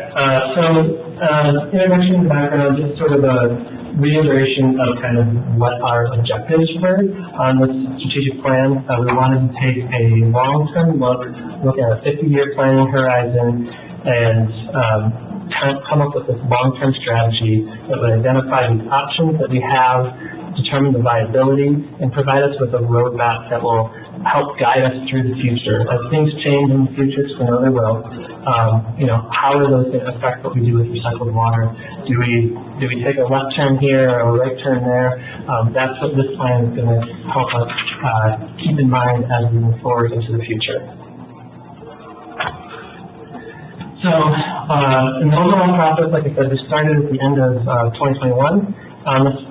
Introduction, background, just sort of a reiteration of kind of what our objectives were on this strategic plan. We wanted to take a long-term look at a 50-year planning horizon, and come up with this long-term strategy that would identify the options that we have, determine the viability, and provide us with a roadmap that will help guide us through the future. As things change in the future, because we know they will, how are those going to affect what we do with recycled water? Do we take a left turn here or a right turn there? That's what this plan is going to help us keep in mind as we move forward into the future. So, in the overall process, like I said, we started at the end of 2021 on this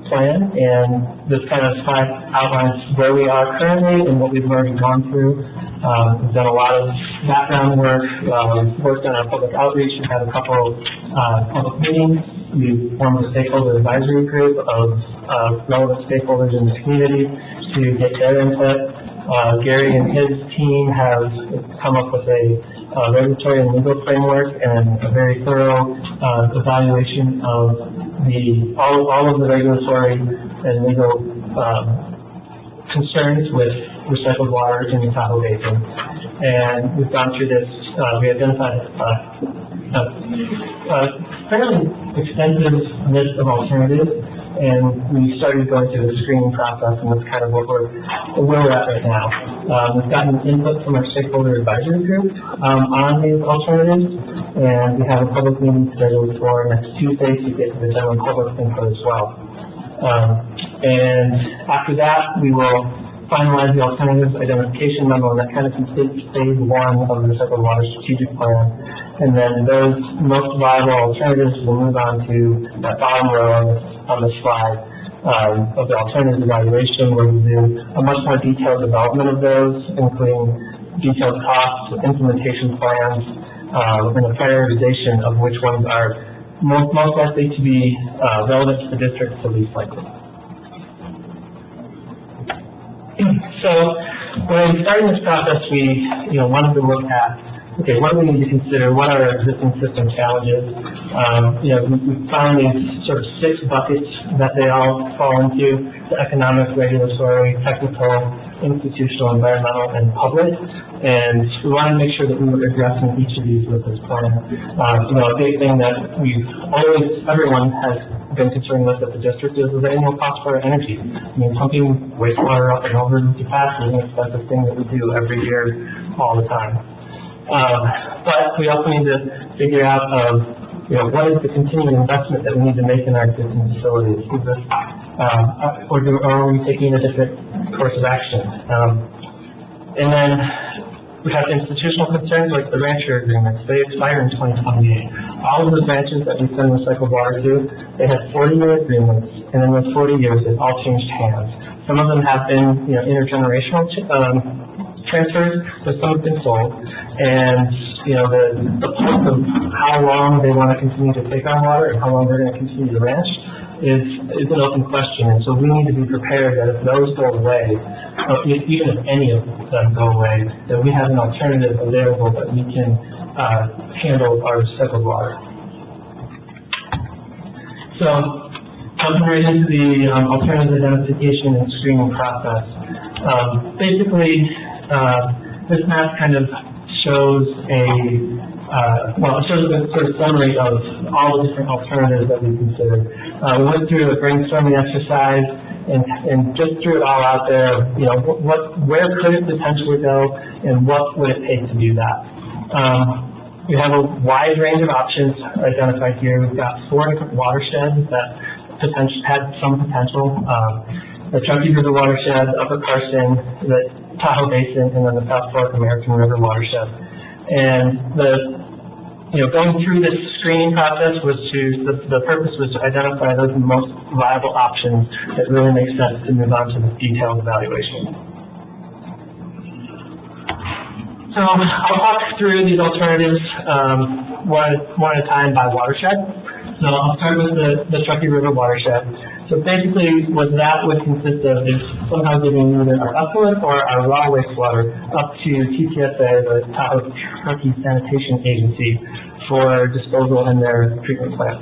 plan, and this kind of slide outlines where we are currently and what we've already gone through. We've done a lot of background work, worked on our public outreach, we've had a couple public meetings, we've formed a stakeholder advisory group of relevant stakeholders in the community to get their input. Gary and his team have come up with a regulatory and legal framework and a very thorough evaluation of all of the regulatory and legal concerns with recycled water in the Tahoe Basin. And we've gone through this, we identified a fairly extensive list of alternatives, and we started going through the screening process, and that's kind of where we're at right now. We've gotten input from our stakeholder advisory group on these alternatives, and we have a public meeting scheduled for next Tuesday to get to the general public input as well. And after that, we will finalize the alternatives identification memo, and that kind of completes phase one of the recycled water strategic plan. And then those most viable alternatives will move on to that bottom row on the slide of the alternatives evaluation, where we do a much more detailed development of those, including detailed costs, implementation plans, and a prioritization of which ones are most likely to be relevant to the district, to least likely. So when we started this process, we wanted to look at, okay, what do we need to consider? What are our existing system challenges? We found these sort of 6 buckets that they all fall into: the economic, regulatory, technical, institutional, environmental, and public. And we wanted to make sure that we were addressing each of these with this plan. A big thing that everyone has been concerned with at the district is the annual cost for our energy. I mean, pumping wastewater up and over the capacity is an expensive thing that we do every year, all the time. But we also need to figure out, what is the continuing investment that we need to make in our existing facilities? Is this, or are we taking a different course of action? And then we have institutional concerns like the rancher agreements. They expire in 2028. All of those ranches that we send recycled water to, they have 40-year agreements, and in those 40 years, they've all changed hands. Some of them have been, intergenerational transfers, but some have been sold. And, the point of how long they want to continue to take our water and how long they're going to continue to ranch is an open question. And so we need to be prepared that if those go away, even if any of them go away, that we have an alternative available that we can handle our recycled water. So, jumping right into the alternative identification and screening process. Basically, this map kind of shows it shows a sort of summary of all the different alternatives that we considered. We went through a brainstorming exercise and just threw it all out there. Where could it potentially go, and what would it take to do that? We have a wide range of options identified here. We've got 4 different watersheds that had some potential. The Truckee River watershed, Upper Carson, the Tahoe Basin, and then the South Fork American River watershed. And going through this screening process was the purpose was to identify those most viable options that really make sense to move on to the detailed evaluation. So I'll walk through these alternatives one at a time by watershed. So I'll start with the Truckee River watershed. So basically what that would consist of is somehow getting either our effluent or our raw wastewater up to TTSA, the Tahoe Truckee Sanitation Agency, for disposal in their treatment plant.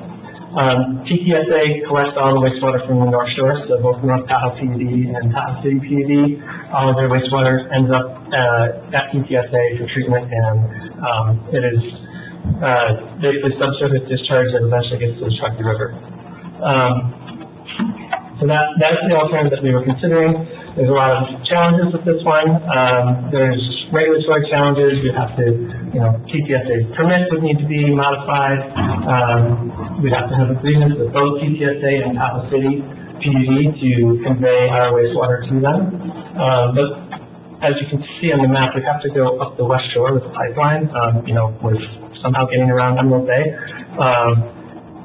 TTSA collects all the wastewater from the North Shore, so both North Tahoe PUD and Tahoe City PUD. All of their wastewater ends up at TTSA for treatment, and it is basically subsurface discharge that eventually gets to the Truckee River. So that's the alternative that we were considering. There's a lot of challenges with this one. There's regulatory challenges. You have to, TTSA permits would need to be modified. We'd have to have agreements with both TTSA and Tahoe City PUD to convey our wastewater to them. But as you can see on the map, we have to go up the West Shore with a pipeline, with somehow getting around Emerald Bay.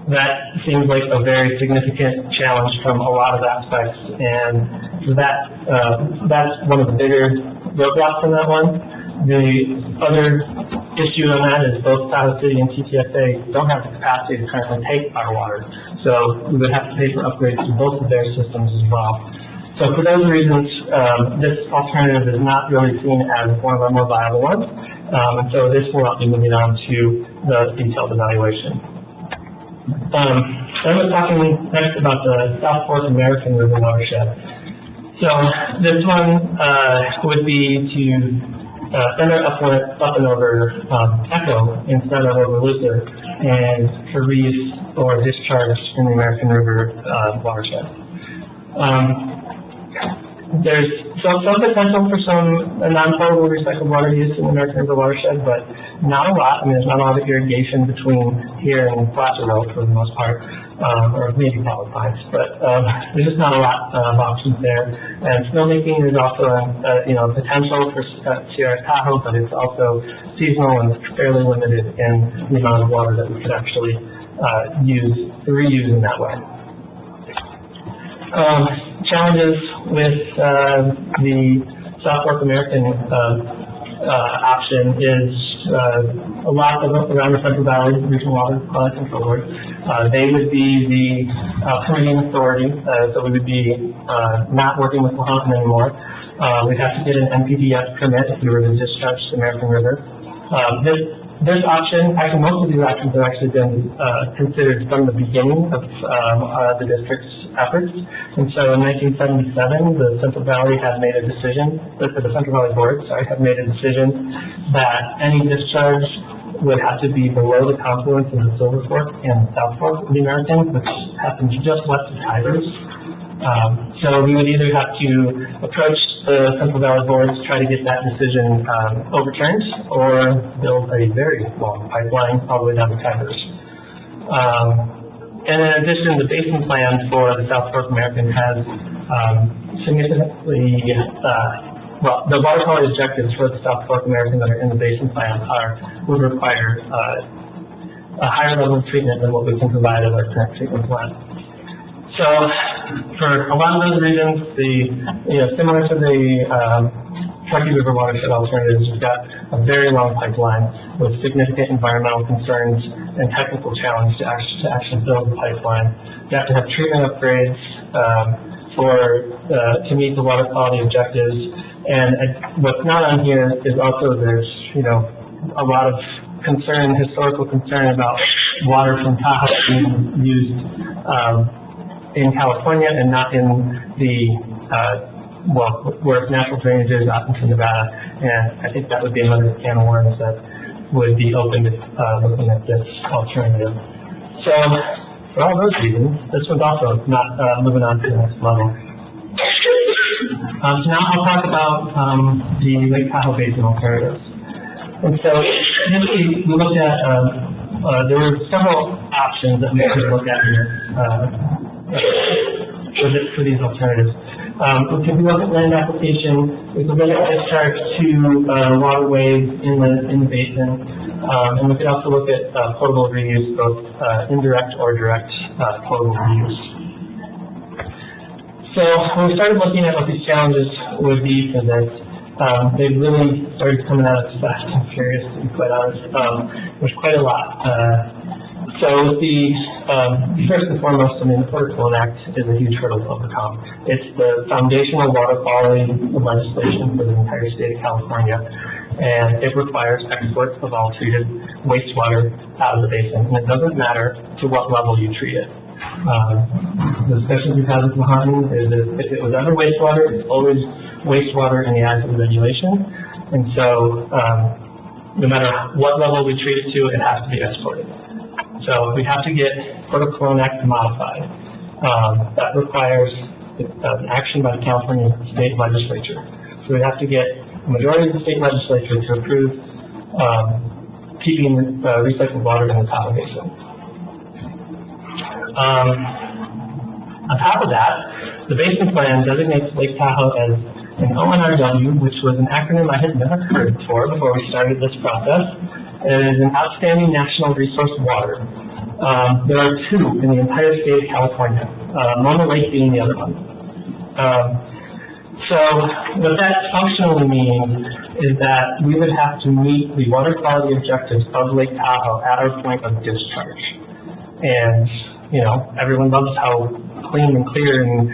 That seems like a very significant challenge from a lot of aspects, and that's one of the bigger roadblocks on that one. The other issue on that is both Tahoe City and TTSA don't have the capacity to currently take our water, so we would have to pay for upgrades to both of their systems as well. So for those reasons, this alternative is not really seen as one of our more viable ones, and so this will not be moving on to the detailed evaluation. Then we're talking next about the South Fork American River watershed. So this one would be to send our effluent up and over Echo instead of over Luther, and for reuse or discharge in the American River watershed. There's some potential for some non-potable recycled water use in the American River watershed, but not a lot. I mean, there's not a lot of irrigation between here and Placerville for the most part, or maybe Power Pines, but there's just not a lot of options there. And snowmaking is also potential for Sierra Tahoe, but it's also seasonal and fairly limited in the amount of water that we could actually reuse in that way. Challenges with the South Fork American option is a lot around the Central Valley Regional Water Quality Control Board. They would be the permitting authority, so we would be not working with Lahontan anymore. We'd have to get an NPDES permit if we were to discharge the American River. This option, actually most of these options have actually been considered from the beginning of the district's efforts. And so in 1977, the Central Valley had made a decision, the Central Valley Board, had made a decision that any discharge would have to be below the confluence of the Silver Fork and South Fork of the American, which happens just west of Tigers. So we would either have to approach the Central Valley Board to try to get that decision overturned, or build a very long pipeline all the way down to Tigers. And in addition, the basin plan for the South Fork American has significantly, the water quality objectives for the South Fork American that are in the basin plan would require a higher level of treatment than what we can provide at our current treatment plant. So, for a lot of those reasons, similar to the Truckee River watershed alternatives, we've got a very long pipeline with significant environmental concerns and technical challenge to actually build the pipeline. You have to have treatment upgrades to meet the water quality objectives. And what's not on here is also there's a lot of historical concern about water from Tahoe being used in California and not in the, where it's natural drainage is out into Nevada. And I think that would be another can of worms that would be open to looking at this alternative. So, for all those reasons, this one's also not moving on to the next level. So now I'll talk about the Lake Tahoe Basin alternatives. And so, initially, we looked at, there were several options that we could look at here. For these alternatives. We can look at land application, we can look at discharge to waterways in the basin. And we can also look at potable reuse, both indirect or direct potable reuse. So when we started looking at what these challenges would be for this, they really started coming at us fast and furious, to be quite honest. There's quite a lot. So the first and foremost, I mean, the Porter Cologne Act is a huge hurdle to overcome. It's the foundational water quality legislation for the entire state of California, and it requires export of all treated wastewater out of the basin, and it doesn't matter to what level you treat it. The discussions we've had with Mahoney is that if it was ever wastewater, it's always wastewater in the eyes of the regulation, and so no matter what level we treat it to, it has to be exported. So we have to get Porter Cologne Act modified. That requires action by the California state legislature. So we have to get a majority of the state legislature to approve keeping recycled water in the Tahoe Basin. On top of that, the Basin Plan designates Lake Tahoe as an ONRW, which was an acronym I had never heard before we started this process. It is an outstanding national resource water. There are two in the entire state of California, Mona Lake being the other one. So what that functionally means is that we would have to meet the water quality objectives of Lake Tahoe at our point of discharge. And, you know, everyone loves how clean and clear and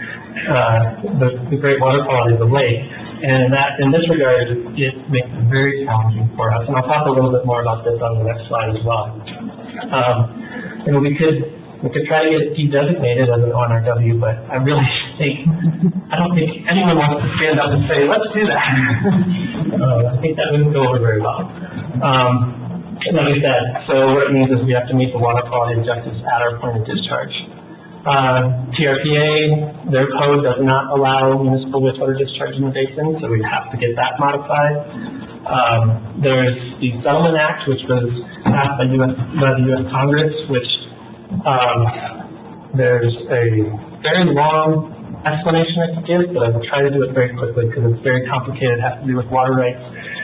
the great water quality of the lake. And in this regard, it makes it very challenging for us. And I'll talk a little bit more about this on the next slide as well. You know, we could try to get it de-designated as an ONRW, but I really I don't think anyone wants to stand up and say, let's do that. I think that wouldn't go over very well. Like I said, so what it means is we have to meet the water quality objectives at our point of discharge. TRPA, their code does not allow municipal wastewater discharge in the basin, so we have to get that modified. There's the Settlement Act, which was passed by the U.S. Congress, which there's a very long explanation I could give, but I will try to do it very quickly because it's very complicated. It has to do with water rights.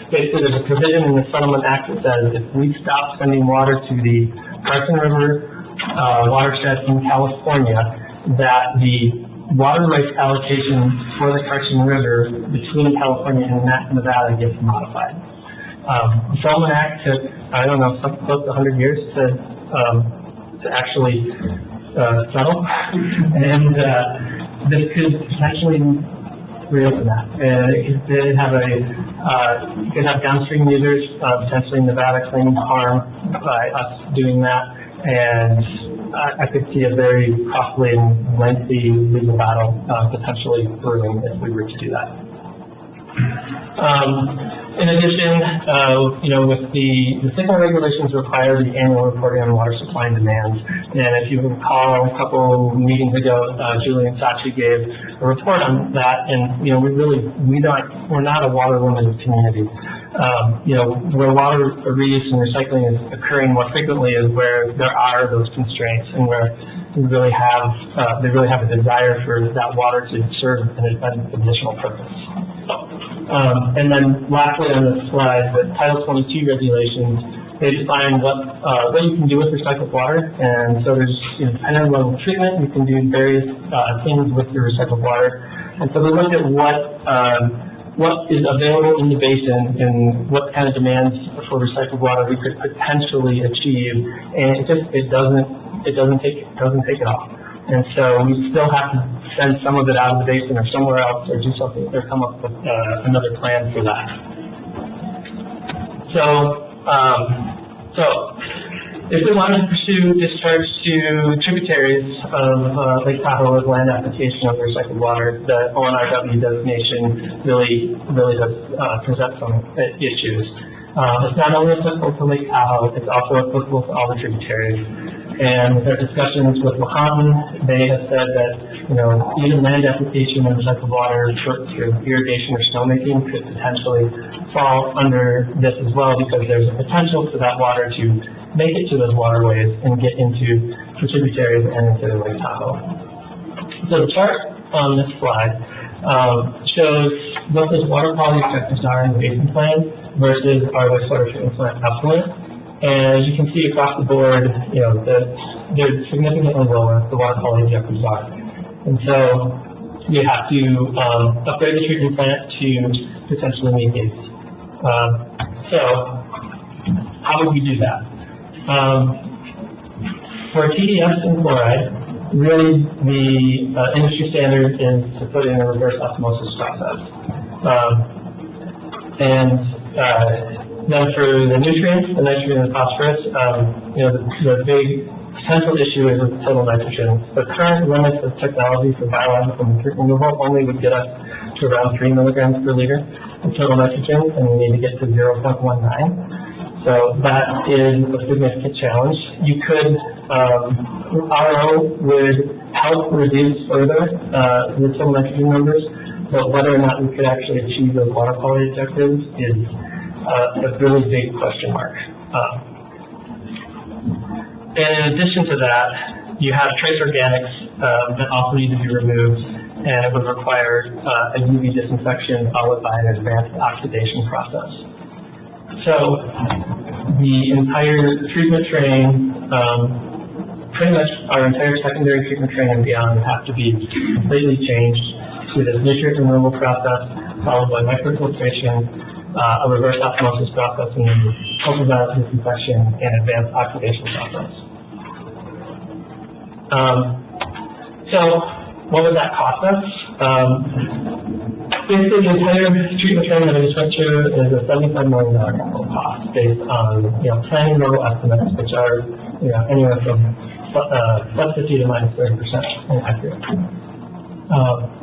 Basically, there's a provision in the Settlement Act that says if we stop sending water to the Carson River watershed in California, that the water rights allocation for the Carson River between California and Nevada gets modified. The Settlement Act took, I don't know, close to 100 years to actually settle, and this could potentially reopen that. It could have you could have downstream users, potentially Nevada claiming harm by us doing that. And I could see a very costly and lengthy legal battle potentially brewing if we were to do that. In addition, you know, with the signal regulations require the annual reporting on water supply and demand. And if you recall, a couple meetings ago, Julie and Sachi gave a report on that. And you know, we're not a water limited community. You know, where water reuse and recycling is occurring more frequently is where there are those constraints and where we really have they really have a desire for that water to serve an additional purpose. And then lastly on this slide, the Title 22 regulations, they define what you can do with recycled water. And so there's, you know, depending on level of treatment, you can do various things with your recycled water. And so we looked at what is available in the basin and what kind of demands for recycled water we could potentially achieve, and it doesn't take it all. And so we still have to send some of it out of the basin or somewhere else, or do something, or come up with another plan for that. So if we want to pursue discharge to tributaries of Lake Tahoe with land application of recycled water, the ONRW designation really does present some issues. It's not only applicable to Lake Tahoe, it's also applicable to all the tributaries. And with our discussions with Mahoney, they have said that, you know, even land application of recycled water for irrigation or snowmaking could potentially fall under this as well, because there's a potential for that water to make it to those waterways and get into the tributaries and into Lake Tahoe. So the chart on this slide shows what those water quality objectives are in the basin plan versus our wastewater treatment plant effluent. And as you can see across the board, you know, they're significantly lower, the water quality objectives are. And so you have to upgrade the treatment plant to potentially meet these. So how would we do that? For TDS and chloride, really the industry standard is to put in a reverse osmosis process. Then for the nutrients, the nitrogen and phosphorus, you know, the big potential issue is with total nitrogen. The current limits of technology for biological nutrient removal only would get us to around 3 milligrams per liter of total nitrogen, and we need to get to 0.19. So that is a significant challenge. You could, RO would help reduce further the total nitrogen numbers, but whether or not we could actually achieve those water quality objectives is a really big question mark. And in addition to that, you have trace organics that also need to be removed, and it would require a UV disinfection followed by an advanced oxidation process. So the entire treatment train, pretty much our entire secondary treatment train and beyond would have to be completely changed to this nutrient removal process, followed by microfiltration, a reverse osmosis process, and then ultraviolet disinfection and advanced oxidation process. So what would that cost us? Basically, the entire treatment train that I just went through is a $75 million capital cost based on, you know, planning level estimates, which are, you know, anywhere from plus 50 to minus 30% inaccurate.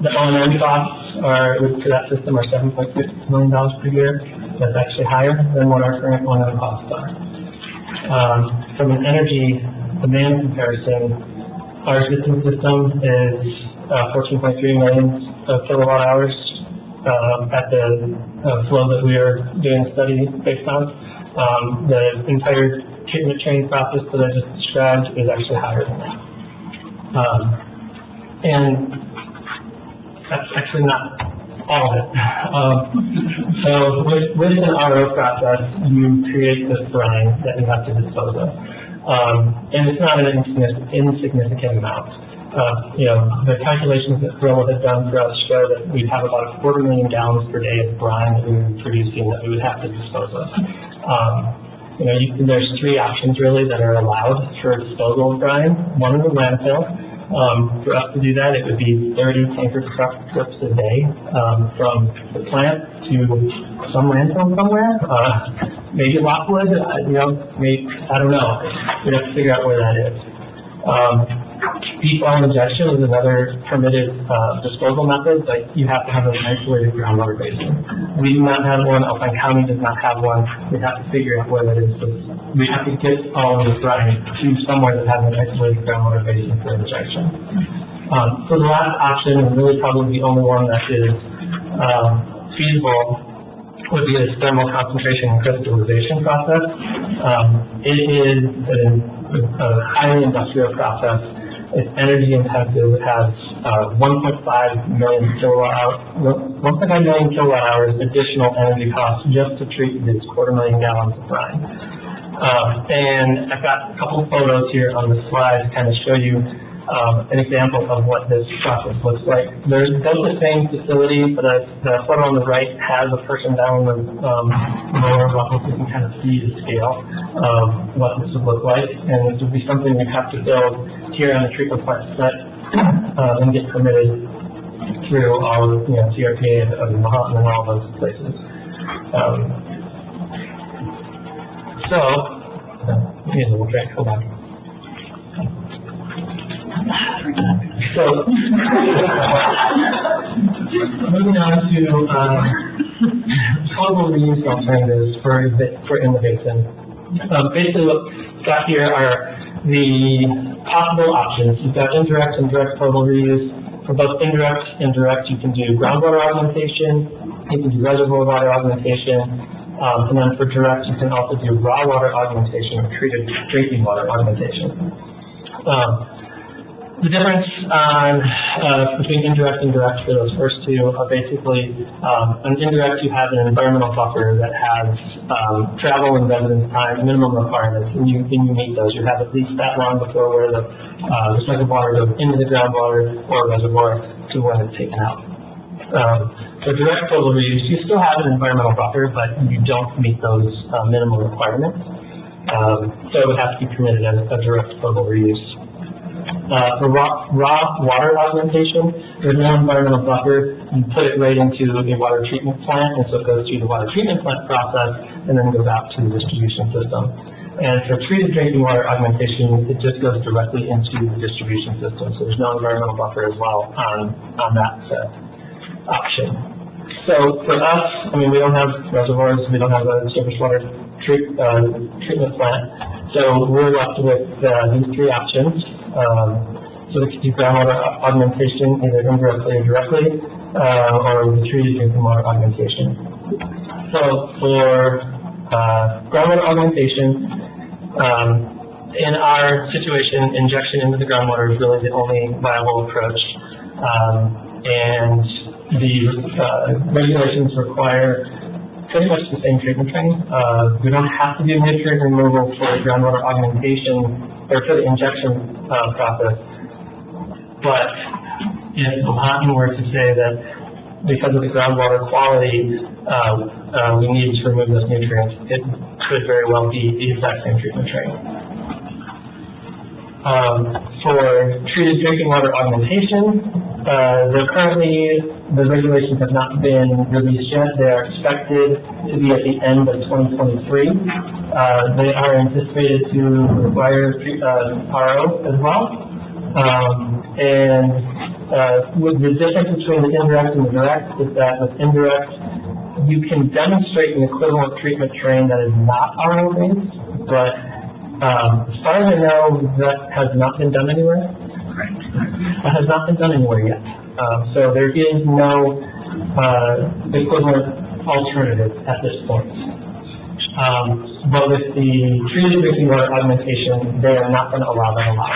The O&M costs are, for that system, are $7.6 million per year. That's actually higher than what our current O&M costs are. From an energy demand comparison, our existing system is 14.3 million kilowatt hours at the flow that we are doing a study based on. The entire treatment train process that I just described is actually higher than that. And that's actually not all of it. So with an RO process, you create this brine that you have to dispose of. And it's not an insignificant amount. You know, the calculations that Gorilla had done for us show that we'd have about 250,000 gallons per day of brine that we would be producing that we would have to dispose of. You know, there's three options really that are allowed for disposal of brine. One is a landfill. For us to do that, it would be 30 tanker truck trips a day from the plant to some landfill somewhere. Maybe Lockwood, you know, maybe, I don't know. We'd have to figure out where that is. Deep well injection is another permitted disposal method, but you have to have an isolated groundwater basin. We do not have one. Alpine County does not have one. We have to figure out where that is. So we have to get all of this brine to somewhere that has an isolated groundwater basin for injection. So the last option, and really probably the only one that is feasible, would be this thermal concentration and crystallization process. It is a highly industrial process. It's energy intensive. It has 1.5 million kilowatt hours additional energy costs just to treat these 250,000 gallons of brine. And I've got a couple of photos here on the slide to kind of show you an example of what this process looks like. They're both the same facility, but the photo on the right has a person down the lower level, so you can kind of see the scale of what this would look like. And this would be something we'd have to build here on the treatment plant site and get permitted through all of, you know, CRPA and Manhattan and all those places. So, here's a little drink, hold on. So, moving on to potable reuse alternatives for in the basin. Basically, what we've got here are the possible options. You've got indirect and direct potable reuse. For both indirect and direct, you can do groundwater augmentation, you can do reservoir water augmentation, and then for direct, you can also do raw water augmentation or treated drinking water augmentation. The difference on, between indirect and direct for those first two are basically, on indirect you have an environmental buffer that has, travel and residence time, minimum requirements, and you meet those. You have at least that long before where the, recycled water goes into the groundwater or reservoir to when it's taken out. So direct total reuse, you still have an environmental buffer, but you don't meet those, minimum requirements. So it would have to be permitted as a direct total reuse. For raw water augmentation, there's no environmental buffer. You put it right into a water treatment plant, and so it goes through the water treatment plant process and then goes out to the distribution system. And for treated drinking water augmentation, it just goes directly into the distribution system. So there's no environmental buffer as well on that option. So for us, I mean, we don't have reservoirs, we don't have a surface water treatment plant. So we're left with these three options. So we could do groundwater augmentation either indirectly or directly, or the treated drinking water augmentation. So for groundwater augmentation, in our situation, injection into the groundwater is really the only viable approach. And the regulations require pretty much the same treatment train. We don't have to do nutrient removal for groundwater augmentation or for the injection process. But if Tahoe were to say that because of the groundwater quality, we need to remove those nutrients, it could very well be the exact same treatment train. For treated drinking water augmentation, the regulations have not been released yet. They are expected to be at the end of 2023. They are anticipated to require RO as well. With the difference between the indirect and the direct is that with indirect, you can demonstrate an equivalent treatment train that is not RO based, but as far as I know, that has not been done anywhere. That has not been done anywhere yet. So there is no equivalent alternative at this point. But with the treated drinking water augmentation, they are not going to allow that allowed.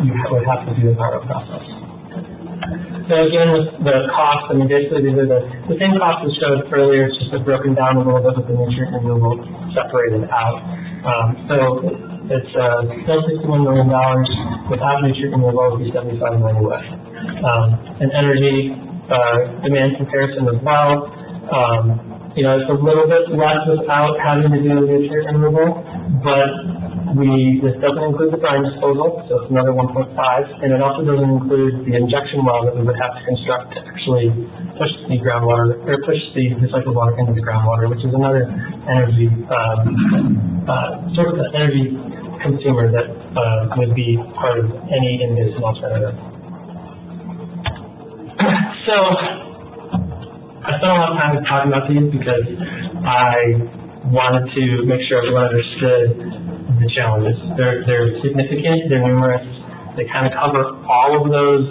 You would have to do an RO process. So again, with the cost, I mean, basically these are the same costs as showed earlier, it's just broken down a little bit with the nutrient removal separated out. So it's still $61 million. Without nutrient removal, it would be $75 million with. And energy demand comparison as well. You know, it's a little bit less without having to do nutrient removal, but this doesn't include the brine disposal, so it's another 1.5, and it also doesn't include the injection well that we would have to construct to actually push the groundwater, or push the recycled water into the groundwater, which is another energy, sort of an energy consumer that would be part of any in-basin alternative. So, I spent a lot of time talking about these because I wanted to make sure everyone understood the challenges. They're significant, they're numerous, they kind of cover all of those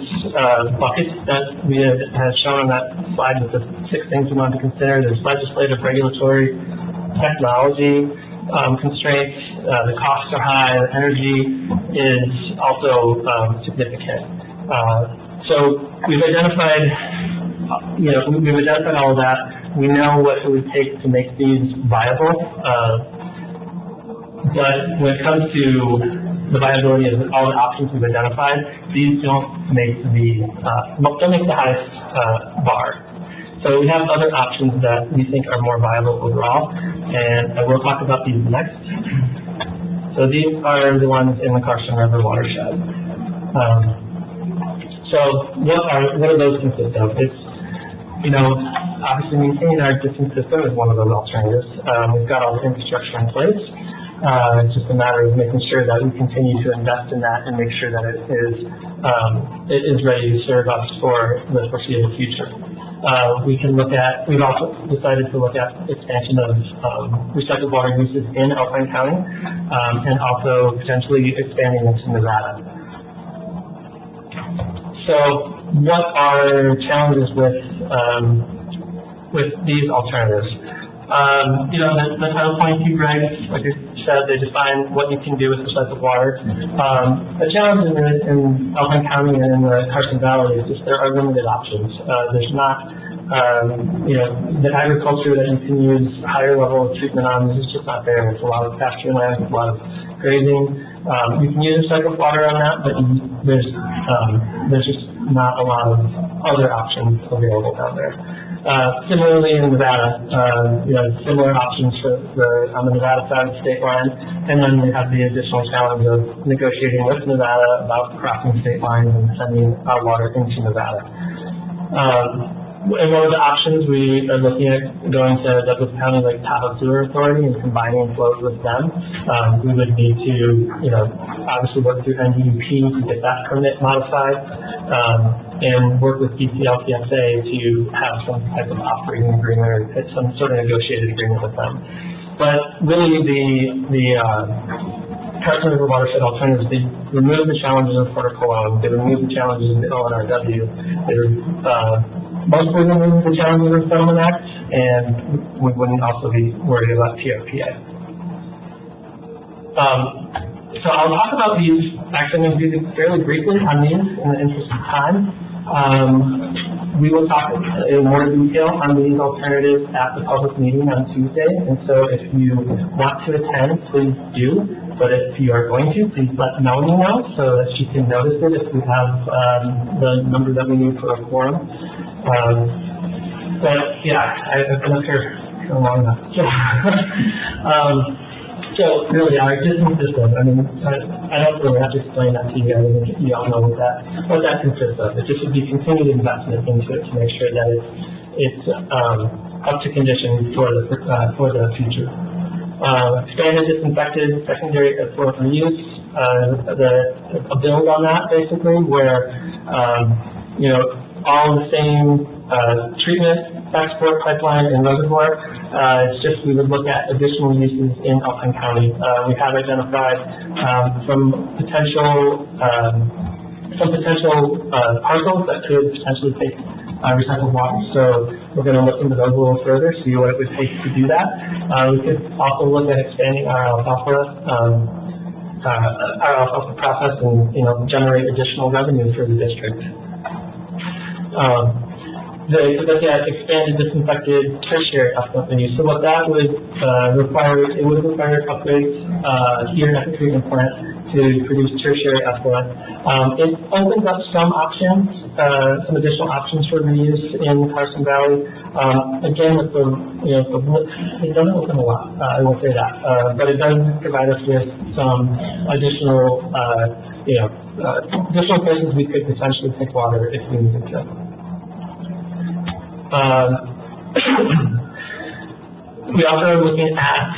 buckets that we had shown on that slide with the 6 things we wanted to consider. There's legislative, regulatory, technology constraints, the costs are high, the energy is also significant. So we've identified all of that. We know what it would take to make these viable. But when it comes to the viability of all the options we've identified, these don't make the highest bar. So we have other options that we think are more viable overall, and I will talk about these next. So these are the ones in the Carson River watershed. So what do those consist of? It's, obviously maintaining our existing system is one of those alternatives. We've got all the infrastructure in place. It's just a matter of making sure that we continue to invest in that and make sure that it is ready to serve us for the foreseeable future. We've also decided to look at expansion of recycled water uses in Alpine County, and also potentially expanding into Nevada. So what are challenges with these alternatives? The Title 22 regs, like I said, they define what you can do with recycled water. The challenge in Alpine County and in the Carson Valley is just there are limited options. There's not, the agriculture that you can use higher level of treatment on is just not there. It's a lot of pasture land, a lot of grazing. You can use recycled water on that, but there's just not a lot of other options available down there. Similarly in Nevada, similar options on the Nevada side of the state line, and then we have the additional challenge of negotiating with Nevada about crossing state lines and sending our water into Nevada. And one of the options we are looking at going to Douglas County, like Tahoe Sewer Authority, and combining flows with them. We would need to, obviously work through NDEP to get that permit modified, and work with DCLTSA to have some type of operating agreement or some sort of negotiated agreement with them. But really, the Carson River Watershed Alternatives, they remove the challenges of Port Colon, they remove the challenges of the ONRW, they mostly remove the challenges of the Settlement Act, and we wouldn't also be worried about TRPA. So I'll talk about these, actually I'm going to do fairly briefly on these in the interest of time. We will talk in more detail on these alternatives at the public meeting on Tuesday, and so if you want to attend, please do. But if you are going to, please let Melanie know so that she can notice it if we have the number that we need for a quorum. But yeah, I've been up here for long enough. So really, our existing system, I mean, I don't really have to explain that to you guys. I think you all know what that consists of. It just would be continued investment into it to make sure that it's up to condition for the future. Expanded disinfected secondary effluent reuse, a build on that basically, where all the same treatment, export pipeline, and reservoir. It's just we would look at additional uses in Alpine County. We have identified some potential parcels that could potentially take recycled water. So we're going to look into those a little further, see what it would take to do that. We could also look at expanding our alfalfa process and generate additional revenue for the district. Looking at expanded disinfected tertiary effluent reuse. So what that would require upgrades here at the treatment plant to produce tertiary effluent. It opens up some options, some additional options for reuse in the Carson Valley. Again, with it doesn't open a lot, I won't say that, but it does provide us with some additional, additional places we could potentially take water if we needed to. We also are looking at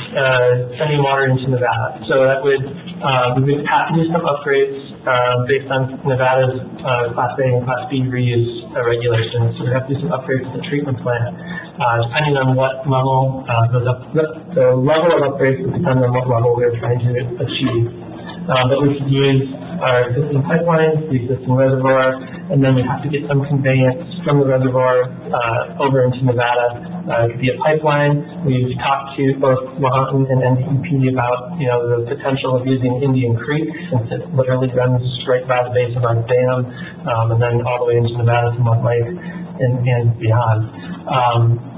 sending water into Nevada. So that would we would have to do some upgrades based on Nevada's Class A and Class B reuse regulations. So we have to do some upgrades to the treatment plant, depending on what level the level of upgrades would depend on what level we're trying to achieve. But we could use our existing pipelines, the existing reservoir, and then we have to get some conveyance from the reservoir over into Nevada. It could be a pipeline. We've talked to both Lahontan and NDEP about the potential of using Indian Creek, since it literally runs right by the base of our dam, and then all the way into Nevada to Mud Lake and beyond.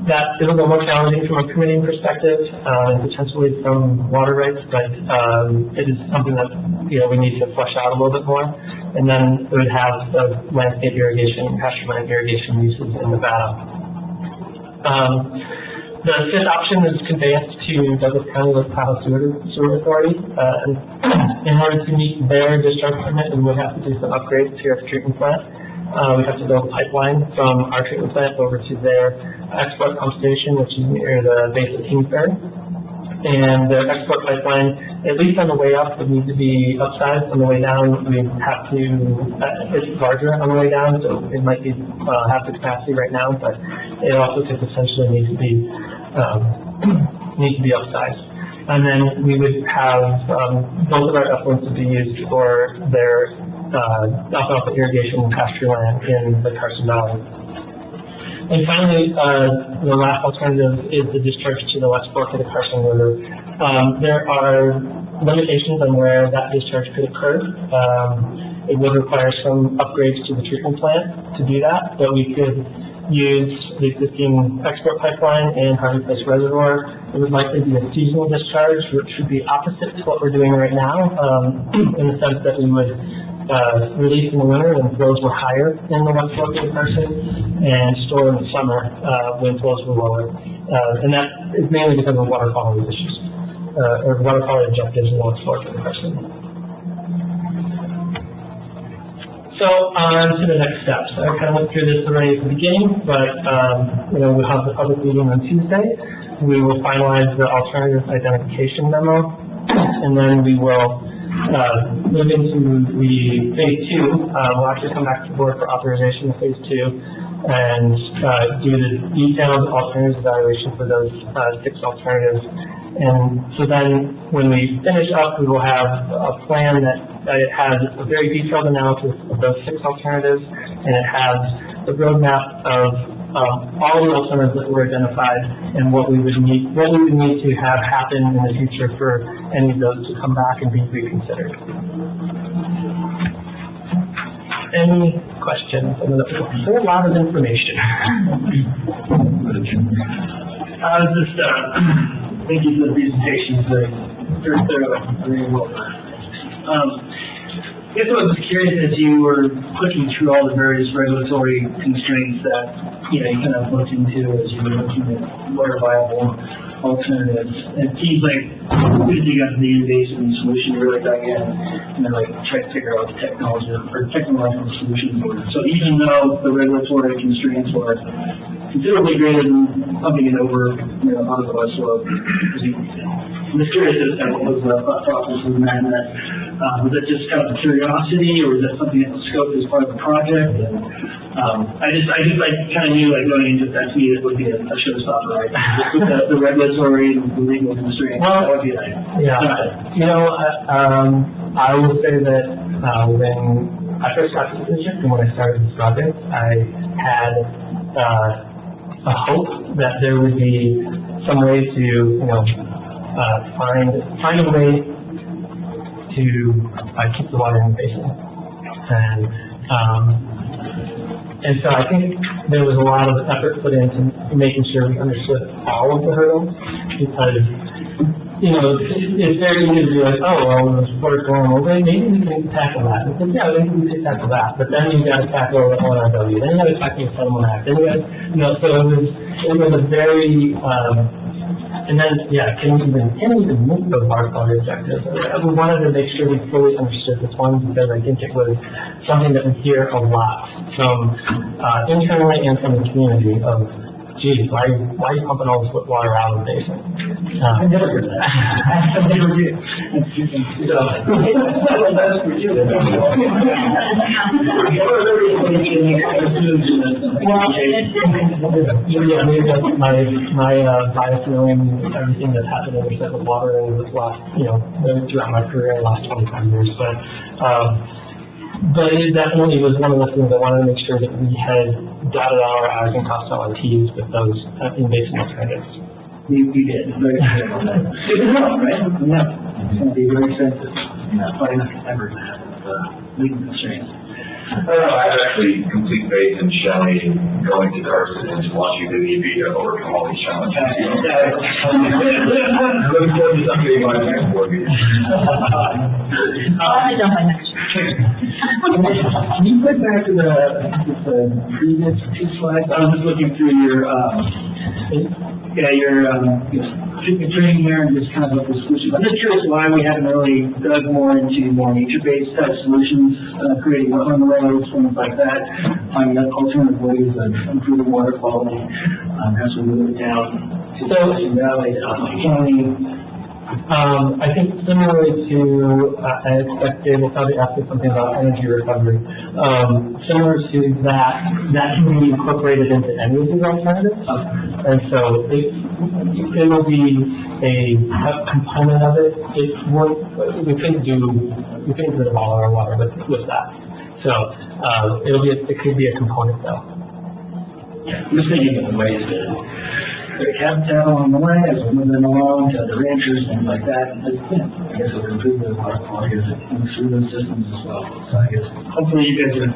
That is a little more challenging from a permitting perspective, and potentially some water rights, but it is something that we need to flesh out a little bit more. And then we would have landscape irrigation, pasture land irrigation uses in Nevada. The fifth option is conveyance to Douglas County with Tahoe Sewer Authority. In order to meet their discharge permit, we would have to do some upgrades here at the treatment plant. We have to build a pipeline from our treatment plant over to their export pump station, which is near the base of Kingsbury. And the export pipeline, at least on the way up, would need to be upsized. On the way down, we have to, it's larger on the way down, so it might be half the capacity right now, but it also could potentially need to be upsized. And then we would have both of our effluents to be used for their alfalfa irrigation and pasture land in the Carson Valley. And finally, the last alternative is the discharge to the West Fork of the Carson River. There are limitations on where that discharge could occur. It would require some upgrades to the treatment plant to do that, but we could use the existing export pipeline in Harvey Place Reservoir. It would likely be a seasonal discharge, which would be opposite to what we're doing right now, in the sense that we would release in the winter when flows were higher in the West Fork of the Carson, and store in the summer when flows were lower. And that is mainly because of water quality issues, or water quality objectives in the West Fork of the Carson. So on to the next steps. I kind of went through this already at the beginning, but we'll have the public meeting on Tuesday. We will finalize the alternative identification memo, and then we will move into the phase two. We'll actually come back to the board for authorization of phase two and do the detailed alternatives evaluation for those 6 alternatives. And so then when we finish up, we will have a plan that it has a very detailed analysis of those 6 alternatives, and it has the roadmap of all the alternatives that were identified and what we would need to have happen in the future for any of those to come back and be reconsidered. Any questions? I mean, that's a whole lot of information. Thank you for the presentation. It's very thorough, very well done. I guess I was just curious, as you were clicking through all the various regulatory constraints that you kind of looked into as you were looking at what are viable alternatives. It seems like as you got to the innovation solution, you really dug in and then tried to figure out the technology or technological solutions were. So even though the regulatory constraints were considerably greater than pumping it over onto the West Slope, I'm just curious as to what was the thought process of that. Was it just kind of a curiosity, or was that something that was scoped as part of the project? And I just kind of knew going into that to me it would be a showstopper, right? Just with the regulatory and the legal constraints. Well, that would be I will say that when I first got to the position and when I started this project, I had a hope that there would be some way to find a way to keep the water in the basin. And so I think there was a lot of effort put into making sure we understood all of the hurdles, because it's very easy to be like, oh, well, there's water going over, maybe we can tackle that. And yeah, maybe we can tackle that. But then you got to tackle the ONRW, then you got to tackle the Settlement Act, then you got to, so it was a very, and then, can we even meet those water quality objectives? We wanted to make sure we fully understood this one, because I think it was something that we hear a lot from internally and from the community of, geez, why are you pumping all this water out of the basin? I never heard that. I never did. Maybe that's my bias knowing everything that's happened in the with water in the last, throughout my career in the last 25 years. But it definitely was one of the things I wanted to make sure that we had dotted our I's and crossed our T's with those invasive alternatives. We did. Very clear on that. Good enough, right? No. It's going to be very expensive. Probably not ever to have legal constraints. I have actually complete faith in Shelley going to Carson and watching the EV to overcome all these challenges. Looking forward to something my next board meeting. I don't my next year. Can you go back to the previous 2 slides? I was just looking through your treatment training here and just kind of what the solutions. I'm just curious why we haven't really dug more into more nature-based type solutions, creating wetland roads, things like that, finding alternative ways of improving water quality as we move it down to the Valley, County. I think similarly to, I expect Dave will probably ask me something about energy recovery. Similar to that can be incorporated into any of these alternatives. And so it will be a component of it. We couldn't do all our water with that. So it could be a component though. I'm just thinking of the ways to create habitat along the way as we're moving along to other ranchers, things like that. And just, I guess it'll improve the water quality as it moves through those systems as well. So I guess hopefully you guys are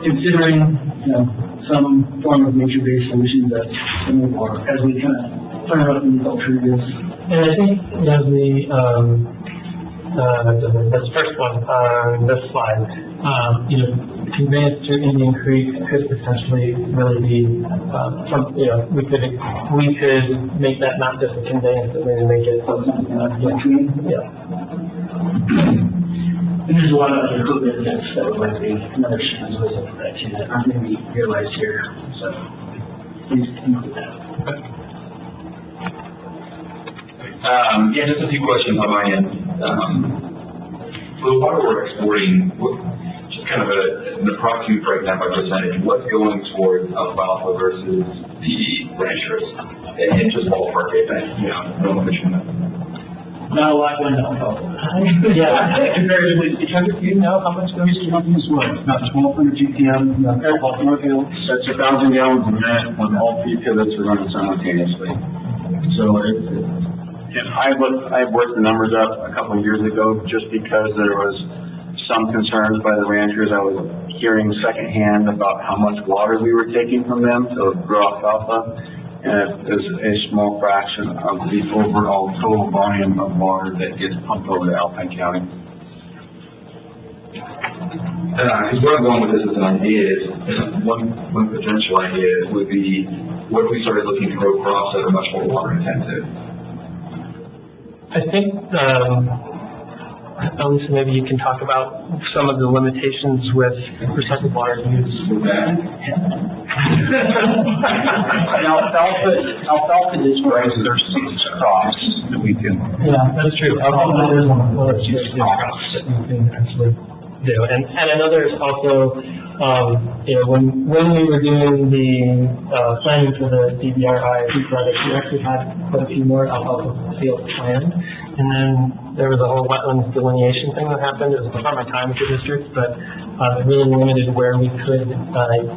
considering, some form of nature-based solutions that's similar as we kind of find out these alternatives. And I think, this first one, this slide, conveyance through Indian Creek could potentially really be, we could make that not just a conveyance, but maybe make it something, And there's a lot of other benefits that would like to be another ways of that too that aren't maybe realized here. So please include that. Yeah, just a few questions on my end. For the water we're exporting, just kind of an approximate breakdown by percentage, what's going towards alfalfa versus the ranchers? And just ballpark it, no mention that. Not a lot going on. Yeah, comparatively, because you know how much goes to one use wood. About 1,200 GPM, That's 1,000 gallons a minute when all three pivots are running simultaneously. So I worked the numbers up a couple of years ago just because there was some concerns by the ranchers. I was hearing secondhand about how much water we were taking from them to grow alfalfa. And it is a small fraction of the overall total volume of water that gets pumped over to Alpine County. Because where I'm going with this as an idea is, one potential idea would be, what if we started looking to grow crops that are much more water intensive? I think, Elisa, maybe you can talk about some of the limitations with recycled water use. Alfalfa is right. There's some crops that we can. Yeah, that's true. Alfalfa is one of the crops that we can actually do. And I know there's also, when we were doing the planning for the DBRI project, we actually had quite a few more alfalfa fields planned. And then there was a whole wetlands delineation thing that happened. It was before my time with the district, but it really limited where we could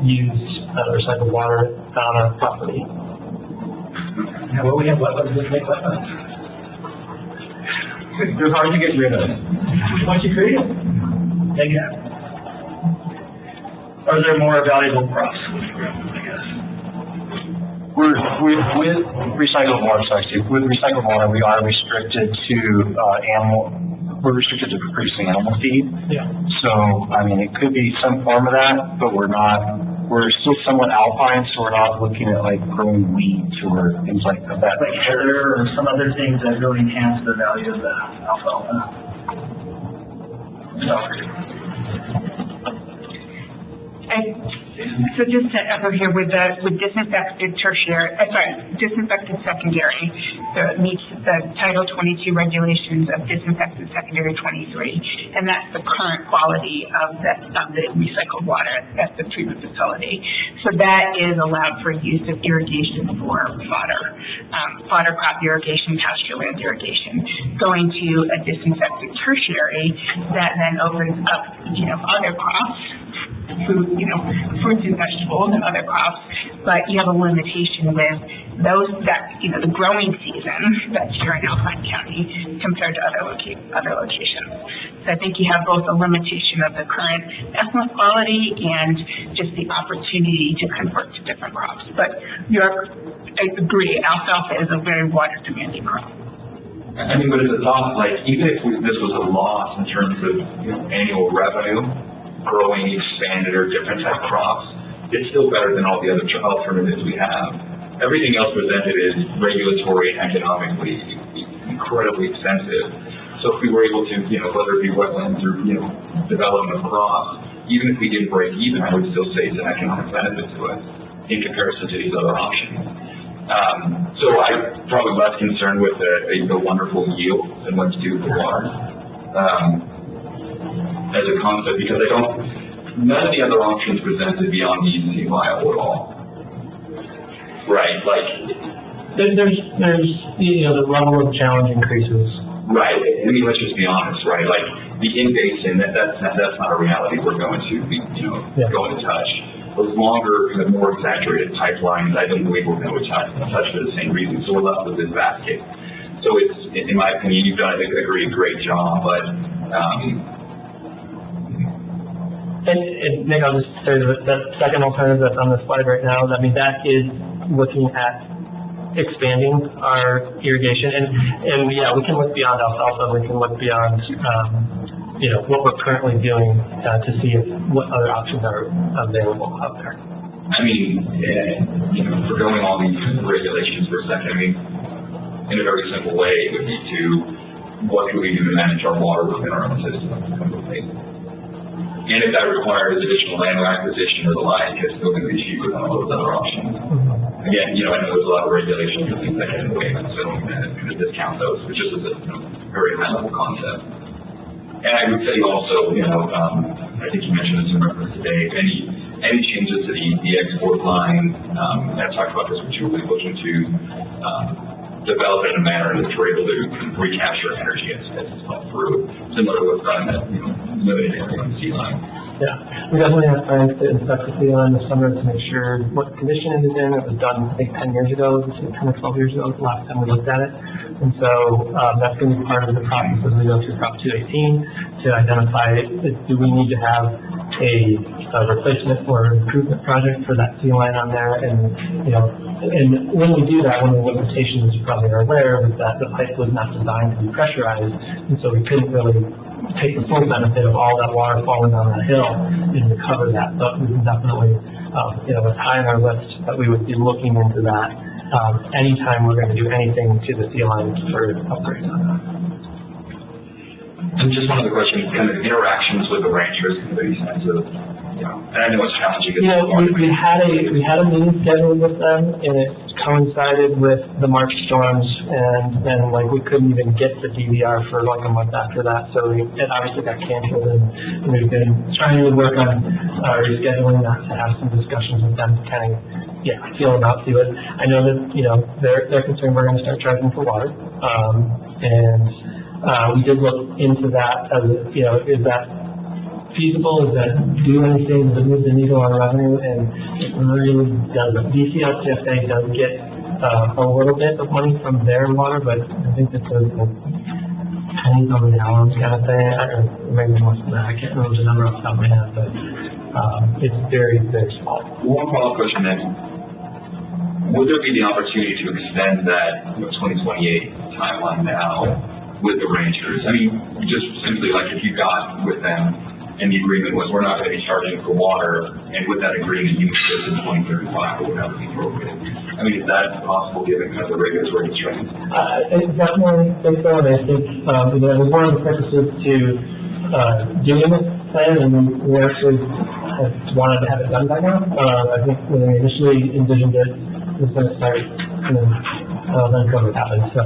use recycled water on our property. Yeah, well, we have wetlands that make wetlands. They're hard to get rid of. Once you create it, they get. Are there more valuable crops? I guess. With recycled water, we are restricted to we're restricted to producing animal feed. Yeah. So, it could be some form of that, but we're still somewhat alpine, so we're not looking at like growing weeds or things like that. Like heather or some other things that really enhance the value of the alfalfa. So just to echo here with disinfected disinfected secondary, so it meets the Title 22 regulations of disinfected secondary 23, and that's the current quality of the recycled water at the treatment facility. So that is allowed for use of irrigation for fodder crop irrigation, pasture land irrigation. Going to a disinfected tertiary, that then opens up, other crops, fruits and vegetables and other crops, but you have a limitation with those the growing season that's here in Alpine County compared to other locations. So I think you have both a limitation of the current effluent quality and just the opportunity to convert to different crops. But I agree, alfalfa is a very water demanding crop. But it's a thought, even if this was a loss in terms of, annual revenue, growing expanded or different type crops, it's still better than all the other alternatives we have. Everything else presented is regulatory and economically incredibly expensive. So if we were able to, whether it be wetlands or, development of crops, even if we didn't break even, I would still say it's an economic benefit to us in comparison to these other options. So I'm probably less concerned with the wonderful yield than what's due for water. As a concept, because none of the other options presented beyond these seem viable at all. Right, there's the level of challenge increases. Right, let's just be honest, right? The in-basin, that's not a reality we're going to be, going to touch. those longer, kind of more exaggerated pipelines, I don't believe we're going to touch for the same reason. So we're left with this basket. So it's, in my opinion, you've done, I think, a great job, but, And Nick, I'll just say that second alternative that's on the slide right now, I mean, that is looking at expanding our irrigation, and yeah, we can look beyond alfalfa, we can look beyond, what we're currently doing, to see what other options are available out there. I mean, for going all these regulations for a second, I mean, in a very simple way, it would be what can we do to manage our water within our own system? And if that requires additional land acquisition or the like, it's still going to be cheaper than all those other options. Again, I know there's a lot of regulations and things that get in the way, so I don't going to discount those, but just as a very high level concept. And I would say also, I think you mentioned this in reference today, if any changes to the export line, I've talked about this, which you're really looking to develop it in a manner in which we're able to recapture energy as it's gone through, similar to what's done in that limited area on the sea line. Yeah, we definitely have plans to inspect the sea line this summer to make sure what condition it is in. It was done, I think, 10 years ago, 10 or 12 years ago, was the last time we looked at it. And so that's going to be part of the process as we go through Prop 218 to identify, do we need to have a replacement or improvement project for that sea line on there? And, and when we do that, one of the limitations you probably are aware of is that the pipe was not designed to be pressurized, and so we couldn't really take the full benefit of all that water falling down that hill and recover that. But we can definitely, it's high on our list that we would be looking into that anytime we're going to do anything to the sea line for upgrades on that. And just one other question, kind of interactions with the ranchers, kind of any sense of, and I know it's challenging. We had a meeting scheduled with them, and it coincided with the March storms, and then we couldn't even get the DVR for a month after that, so it obviously got canceled, and we've been trying to work on rescheduling that to have some discussions with them to kind of feel about to it. I know that they're concerned we're going to start charging for water, and we did look into that as is that feasible? Does that do anything? Does it move the needle on revenue? And it really doesn't. DCLCFA does get a little bit of money from their water, but I think it's a pennies on the hour kind of thing, or maybe more than that. I can't remember the number off the top of my head, but it's very, very small. One follow-up question then. Would there be the opportunity to extend that 2028 timeline now with the ranchers? I mean, just simply if you got with them, and the agreement was we're not going to be charging for water, and with that agreement you exist in 2035 or whatever the appropriate. I mean, is that possible given kind of the regulatory constraints? I definitely think so, and I think it was one of the purposes to doing this plan, and we actually wanted to have it done by now. I think when we initially envisioned it, it was going to start, then COVID happened, so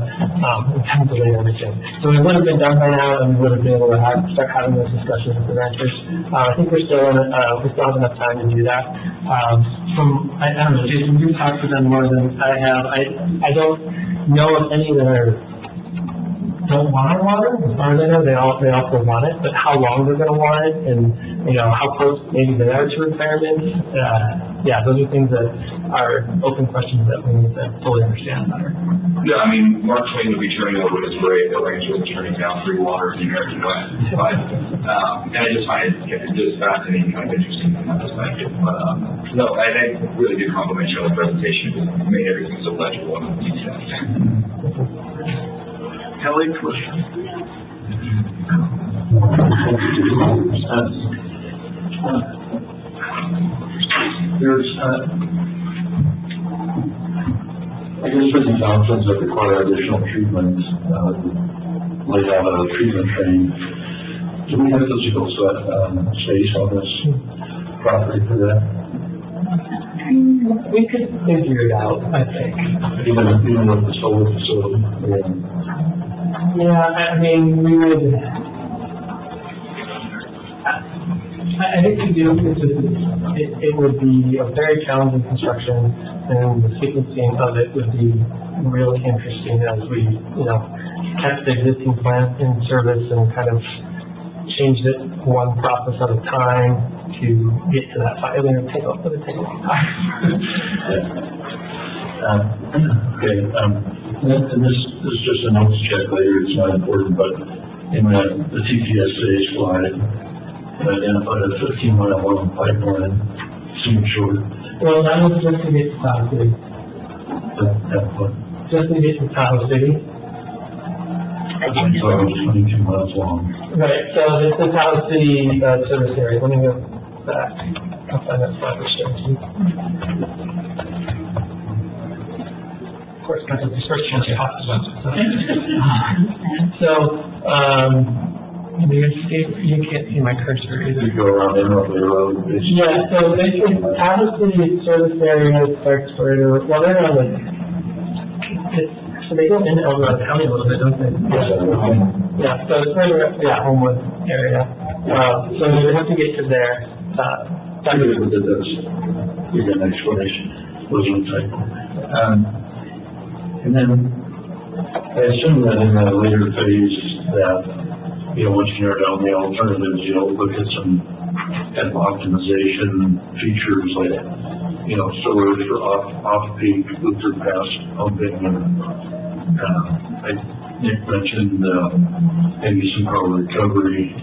we kind of delayed everything. So it would have been done by now, and we would have been able to start having those discussions with the ranchers. I think we still have enough time to do that. I don't know, Jason, you've talked to them more than I have. I don't know if any that don't want our water. As far as I know, they also want it, but how long they're going to want it, and how close maybe they are to requirements. Those are things that are open questions that we need to fully understand better. Yeah, I mean, Mark Twain would be turning over his grave, the ranchers are turning down free water in the American West. But, and I just find it just fascinating, kind of interesting from that perspective. But, no, I really do compliment you on the presentation. It made everything so legible and detailed. Kelly, question? There's, I guess for these options that require additional treatment, laid out a treatment train, do we have physical space on this property for that? We could figure it out, I think. Even with the solar facility? Yeah, I mean, we would. I think we do. It would be a very challenging construction, and the sequencing of it would be really interesting as we, kept the existing plant in service and kind of changed it one process at a time to get to that final. It would take a long time. Okay, and this is just a notes check later, it's not important, but in the TTSA slide, it identified a 15-mile long pipeline, seemed short. Well, that was just to get to Tahoe City. Just to get to Tahoe City. I thought it was 22 miles long. Right, so it's the Tahoe City service area. Let me go back. I'll find that slide to show to you. Of course, that's the first one you have to watch. So, you can't see my cursor either. You go around Interview Road, basically. Yeah, so basically, Tahoe City service area starts further, well, they're on the, so they go into El Dorado County a little bit, don't they? Yeah, so it's further up, Homewood area. So you would have to get to there. I agree with it, that's, you get an explanation, was one type. And then, I assume that in a later phase, that, once you narrow down the alternatives, you'll look at some kind of optimization features like, storage for off-peak, loop-through pass pumping, and, Nick mentioned, maybe some power recovery,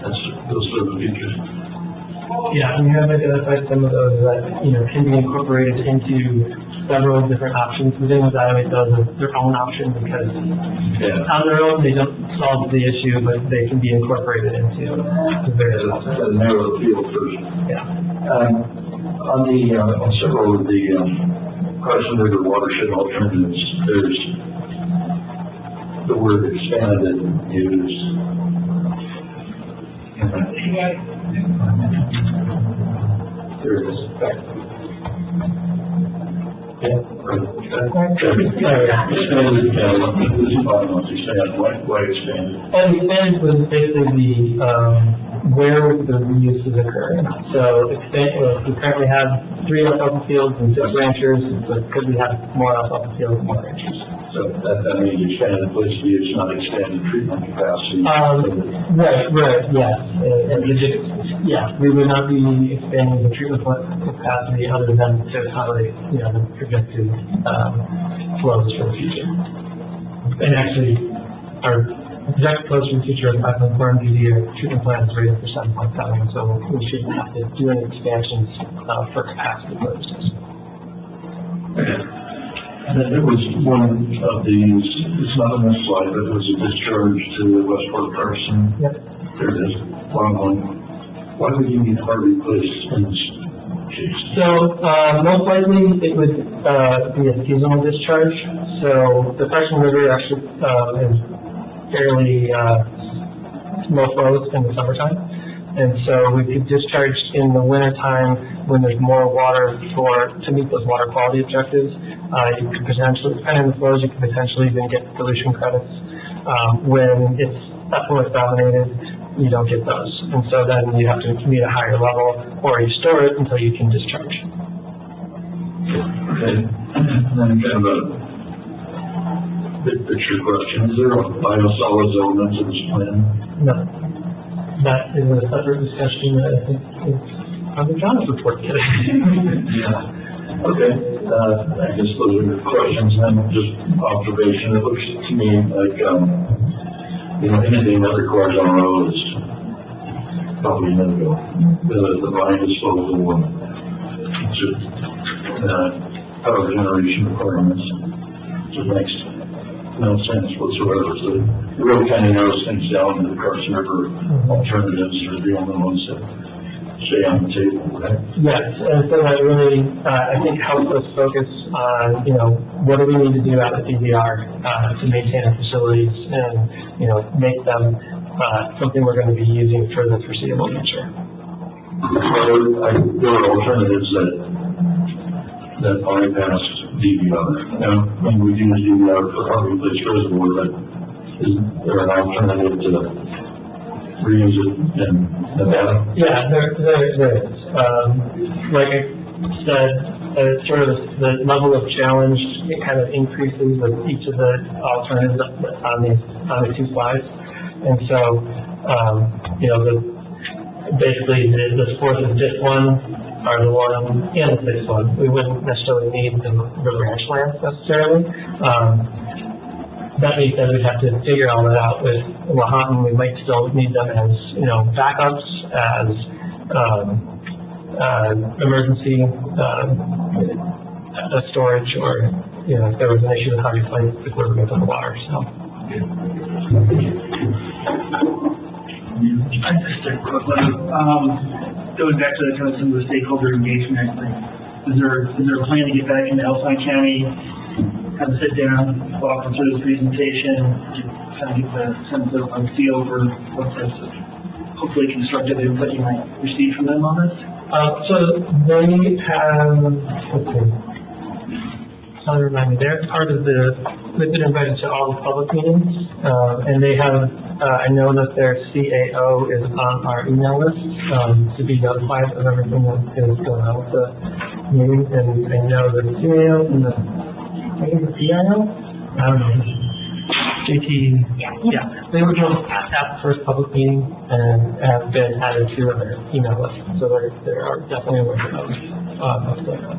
those sort of features. Yeah, we have identified some of those that, can be incorporated into several different options. We didn't evaluate those as their own option because on their own they don't solve the issue, but they can be incorporated into the various options. Narrow the field first. Yeah. On several of the Carson River watershed alternatives, there's the word expanded used. There it is. Yeah. Why expanded? And expanded was basically where the reuse is occurring. So we currently have 3 alfalfa fields and 6 ranchers, but could we have more alfalfa fields and more ranchers? So that means expanded place of use, not expanded treatment capacity. Right, yes. We would not be expanding the treatment capacity other than to accommodate, the projected flows for the future. And actually, our projected flows for the future of 5.4 MDD, our treatment plant is rated for 7.7, so we shouldn't have to do any expansions for capacity purposes. And then there was one of these, it's not on this slide, but it was a discharge to Westport Carson. Yep. There it is, long one. Why would you need Harvey Place in this case? So, most likely it would be a seasonal discharge. So the Carson River actually is fairly low flows in the summertime. And so we could discharge in the wintertime when there's more water to meet those water quality objectives. You could potentially, depending on the flows, you could potentially even get pollution credits. When it's effluent dominated, you don't get those. And so then you have to meet a higher level or you store it until you can discharge. Okay. And then kind of a big picture question. Is there a biosolids element to this plan? No. That is a separate discussion that I think is on the John's report today. Yeah. Okay. I guess those are the questions and just observation. It looks to me like, anything that requires on road is probably no go. The line is so low. It's just, power generation requirements. So it makes no sense whatsoever. So it really kind of narrows things down to the Carson River alternatives are the only ones that stay on the table, right? Yes, and so that really, I think, helps us focus on, what do we need to do out at DVR to maintain our facilities and, make them something we're going to be using for the foreseeable future. There are alternatives that bypass DVR. Now, when we use DVR for Harvey Place Reservoir, but is there an alternative to reuse it in Nevada? Yeah, there is. Like I said, sort of the level of challenge, it kind of increases with each of the alternatives on the 2 slides. And so, you know, basically the fourth and fifth one are the one and the sixth one. We wouldn't necessarily need the ranch lands necessarily. That being said, we'd have to figure all that out with Wahatan. We might still need them as, you know, backups, as emergency storage, or, you know, if there was an issue with how you find if we were going to put the water, so. Just a quick one. Going back to kind of some of the stakeholder engagement, is there a plan to get back into Alpine County, kind of sit down, walk them through the presentation, kind of get the sense of a feel for what types of hopefully constructive input you might receive from them on this? So they have, let's see, I'll remind you, they're part of they've been invited to all the public meetings, and they have, I know that their CAO is on our email list, to be notified of everything that is going on with the meeting, and I know the CAO and I think the PIO, I don't know, JT, yeah, they were just at the first public meeting and have been added to their email list, so they are definitely aware of what's going on.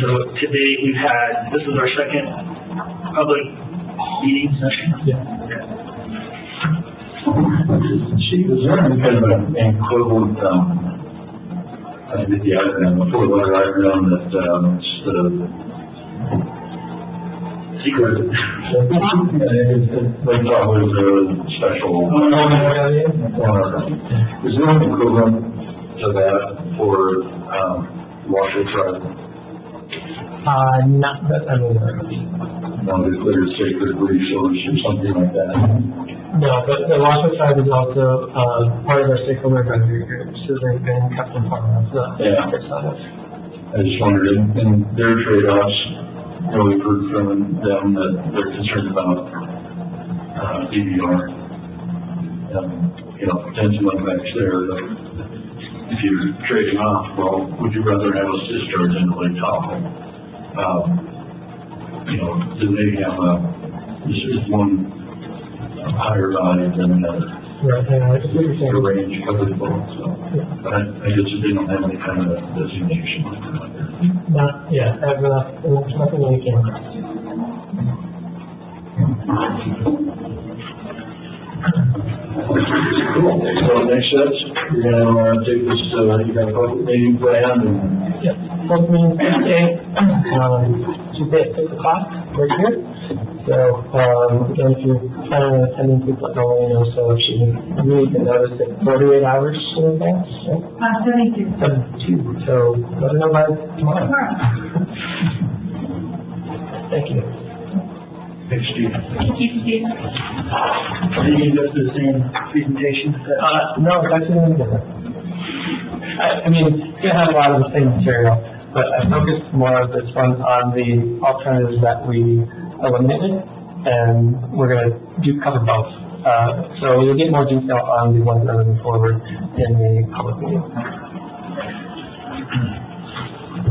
So today we've had, this is our second public meeting session. Yeah. Is there any kind of an equivalent, I did the acronym, the four-letter acronym that, secret, like Tahoe is a special. Is there an equivalent to that for, Washoe Tribe? Not that I'm aware of. No, declared sacred resource or something like that. No, but the Washoe Tribe is also, part of our stakeholder advisory group, so they've been kept informed of the efforts on it. I just wondered, in their trade-offs, we've heard from them that they're concerned about, DVR. You know, potential impacts there, but if you're trading off, well, would you rather have us discharge into Lake Tahoe? You know, do they have this is one higher value than another? Right, yeah, I see what you're saying. The range covers both, so. But I guess they don't have any kind of designation like that. Not, yeah, I have there's nothing that we can across. Cool. So next steps, you're gonna take this, you got a public meeting planned and. Yep, both meetings Tuesday, Tuesday at 6 o'clock, right here. So, again, if you're planning on attending, please let Nolan know, so she really can notice it 48 hours in advance, right? 72. So, let her know by tomorrow. Thank you. Thanks, Steve. Thank you, Steve. Are you going to go through the same presentation? No, it's actually going to be different. I mean, it's going to have a lot of the same material, but I focused more of this one on the alternatives that we eliminated, and we're going to cover both. So you'll get more detail on the ones that are moving forward in the public meeting.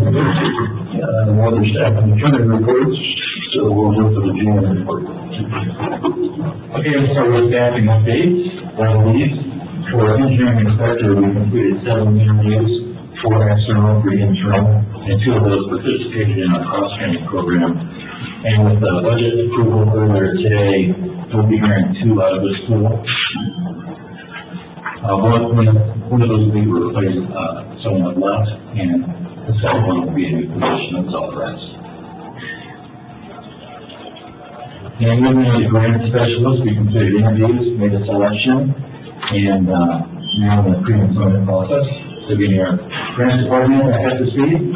Other staff and attorney reports, so we'll move to the GM report. Okay, we'll start with staffing updates. For engineering inspector, we completed 7 interviews, 4 external, 3 internal, and 2 of those participated in our cross-training program. And with the budget approval earlier today, we'll be hiring 2 out of the school. One of those will be replaced, someone left, and the second one will be a new position, that's all the rest. And moving on to grant specialists, we completed interviews, made a selection, and now in the pre-employment process. So getting our grant department ahead of speed.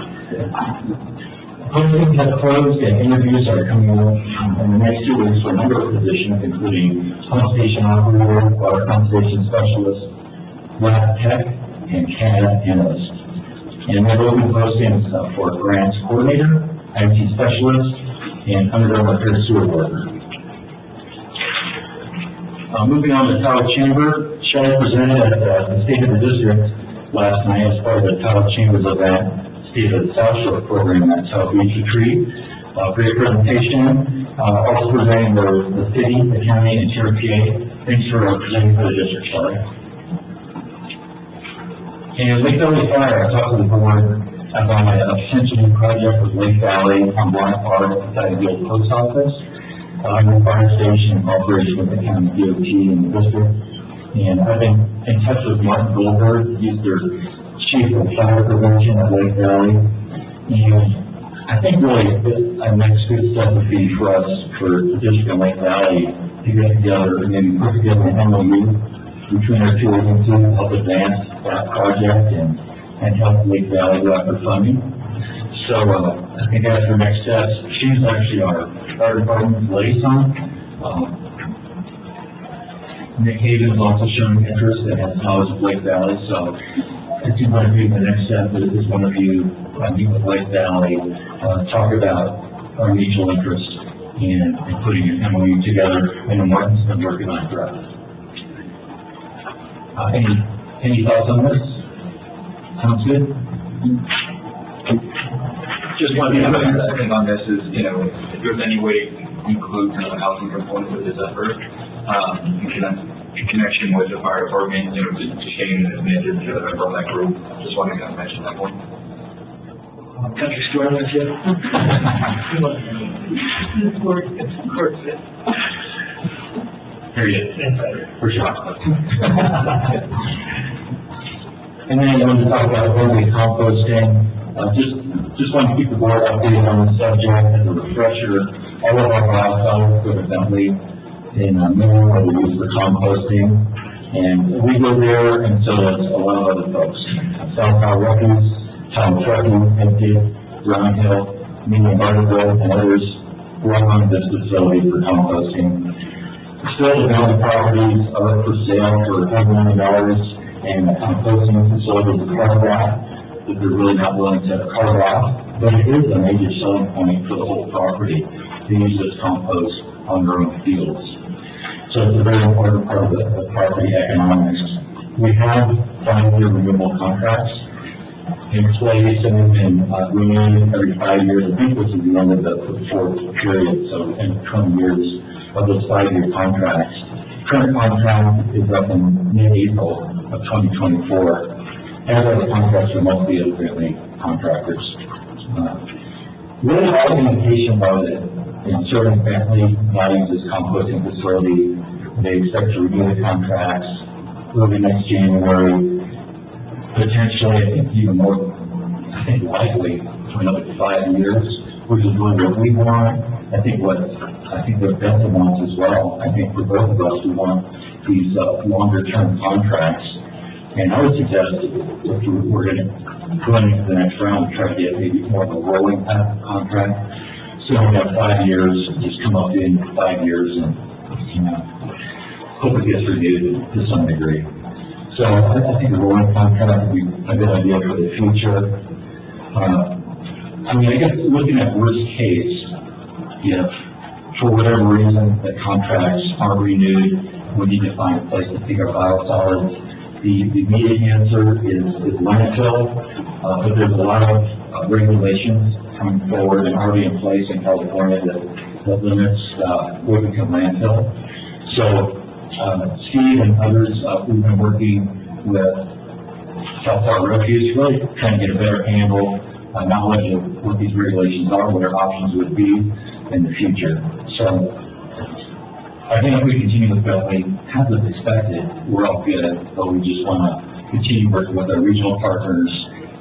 Postings have closed and interviews are coming up in the next 2 weeks for a number of positions, including pump station operator, water conservation specialist, lab tech, and CAD analyst. And we have open postings for grants coordinator, IT specialist, and underground repair sewer worker. Moving on to Tahoe Chamber, Shelley presented at the State of the District last night as part of the Tahoe Chamber's event, State of the South Shore program at South Beach Retreat. Great presentation. also presenting the city, the county, and Tier PA. Thanks for presenting for the district, Shelley. And Lake Valley Fire, I talked to the board about a potential new project with Lake Valley on Bryant Park beside the old post office. The fire station in cooperation with the county DOT and the district. And I've been in touch with Martin Goldberg, he's their chief of fire prevention at Lake Valley. And I think really the next good step would be for us, for the district and Lake Valley, to get together and maybe put together an MOU between our two agencies to help advance that project and help Lake Valley go after funding. So I think that's the next steps. She's actually our fire department's liaison. Nick Haven's also showing interest and has knowledge of Lake Valley, so it seems like maybe the next step is one of you meet with Lake Valley, talk about our mutual interest in putting an MOU together, and Martin's been working on it for us. Any thoughts on this? Sounds good? Just one thing on this is, if there's any way to include kind of a housing component with this effort, in connection with the fire department, to Shane and Amanda, the other member of that group, just wanted to kind of mention that point. Country store membership. Period. For sure. And then I wanted to talk about early composting. Just want to keep the board updated on the subject as a refresher. All of our biosolids go to Bentley in Mineral that we use for composting. And we go there, and so does a lot of other folks. South Cal Refuse, Tom Trucking, Empty, Brown Hill, Medium Barterville, and others run on this facility for composting. Still, the Valley properties are up for sale for $1 million, and the composting facility is a part of that they're really not willing to carve off, but it is a major selling point for the whole property to use this compost on their own fields. So it's a very important part of the property economics. We have 5-year renewable contracts in place, and we've been renewing every 5 years. I think this is the end of the fourth period, so in 20 years of those 5-year contracts. Current contract is up in mid-April of 2024. As are the contracts for mostly equipment contractors. Really, all the indications are that certain Bentley values this composting facility. They expect to renew the contracts early next January, potentially, I think even more, likely for another 5 years, which is really what we want. I think what Bentley wants as well. I think for both of us, we want these longer-term contracts. And I would suggest if we're going to go into the next round, try to get maybe more of a rolling type of contract. So we have 5 years, just come up in 5 years and, hope it gets renewed to some degree. So I think a rolling contract would be a good idea for the future. I guess looking at worst case, if for whatever reason the contracts aren't renewed, we need to find a place to take our biosolids. The immediate answer is landfill, but there's a lot of regulations coming forward and already in place in California that limits where we can landfill. So Steve and others, we've been working with South Cal Refuse, really trying to get a better handle, knowledge of what these regulations are, what our options would be in the future. So I think if we continue with Bentley, as expected, we're all good, but we just want to continue working with our regional partners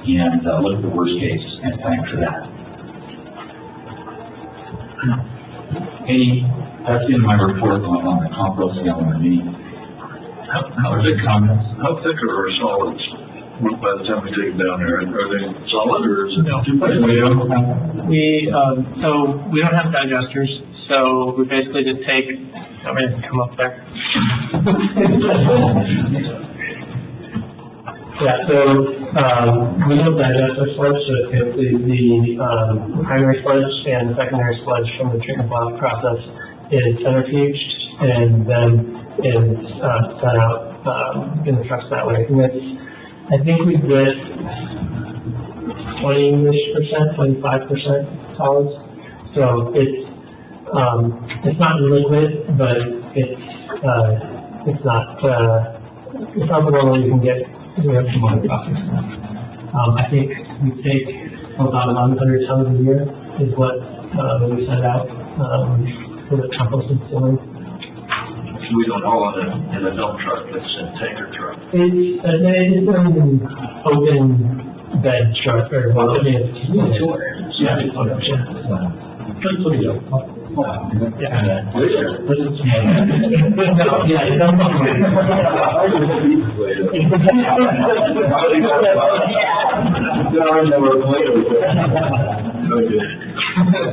and look at the worst case and plan for that. That's in my report on the composting element. How are the comments? How thick are our solids by the time we take them down there? Are they solid or is it too much? So we don't have digesters, so we basically just take, I'm going to come up there. Yeah, so we don't digest our sludge, so it's the primary sludge and the secondary sludge from the treatment plant process is centrifuged and then is sent out in the trucks that way. And I think we get 20-ish%, 25% solids. So it's It's not liquid, but it's not the one where you can get, some other process. I think we take about 100 tons a year is what, we send out, for the composting facility. We don't haul it in a dump truck, it's a tanker truck. It's an open bed truck, or, well, I mean, it's tour. Yeah.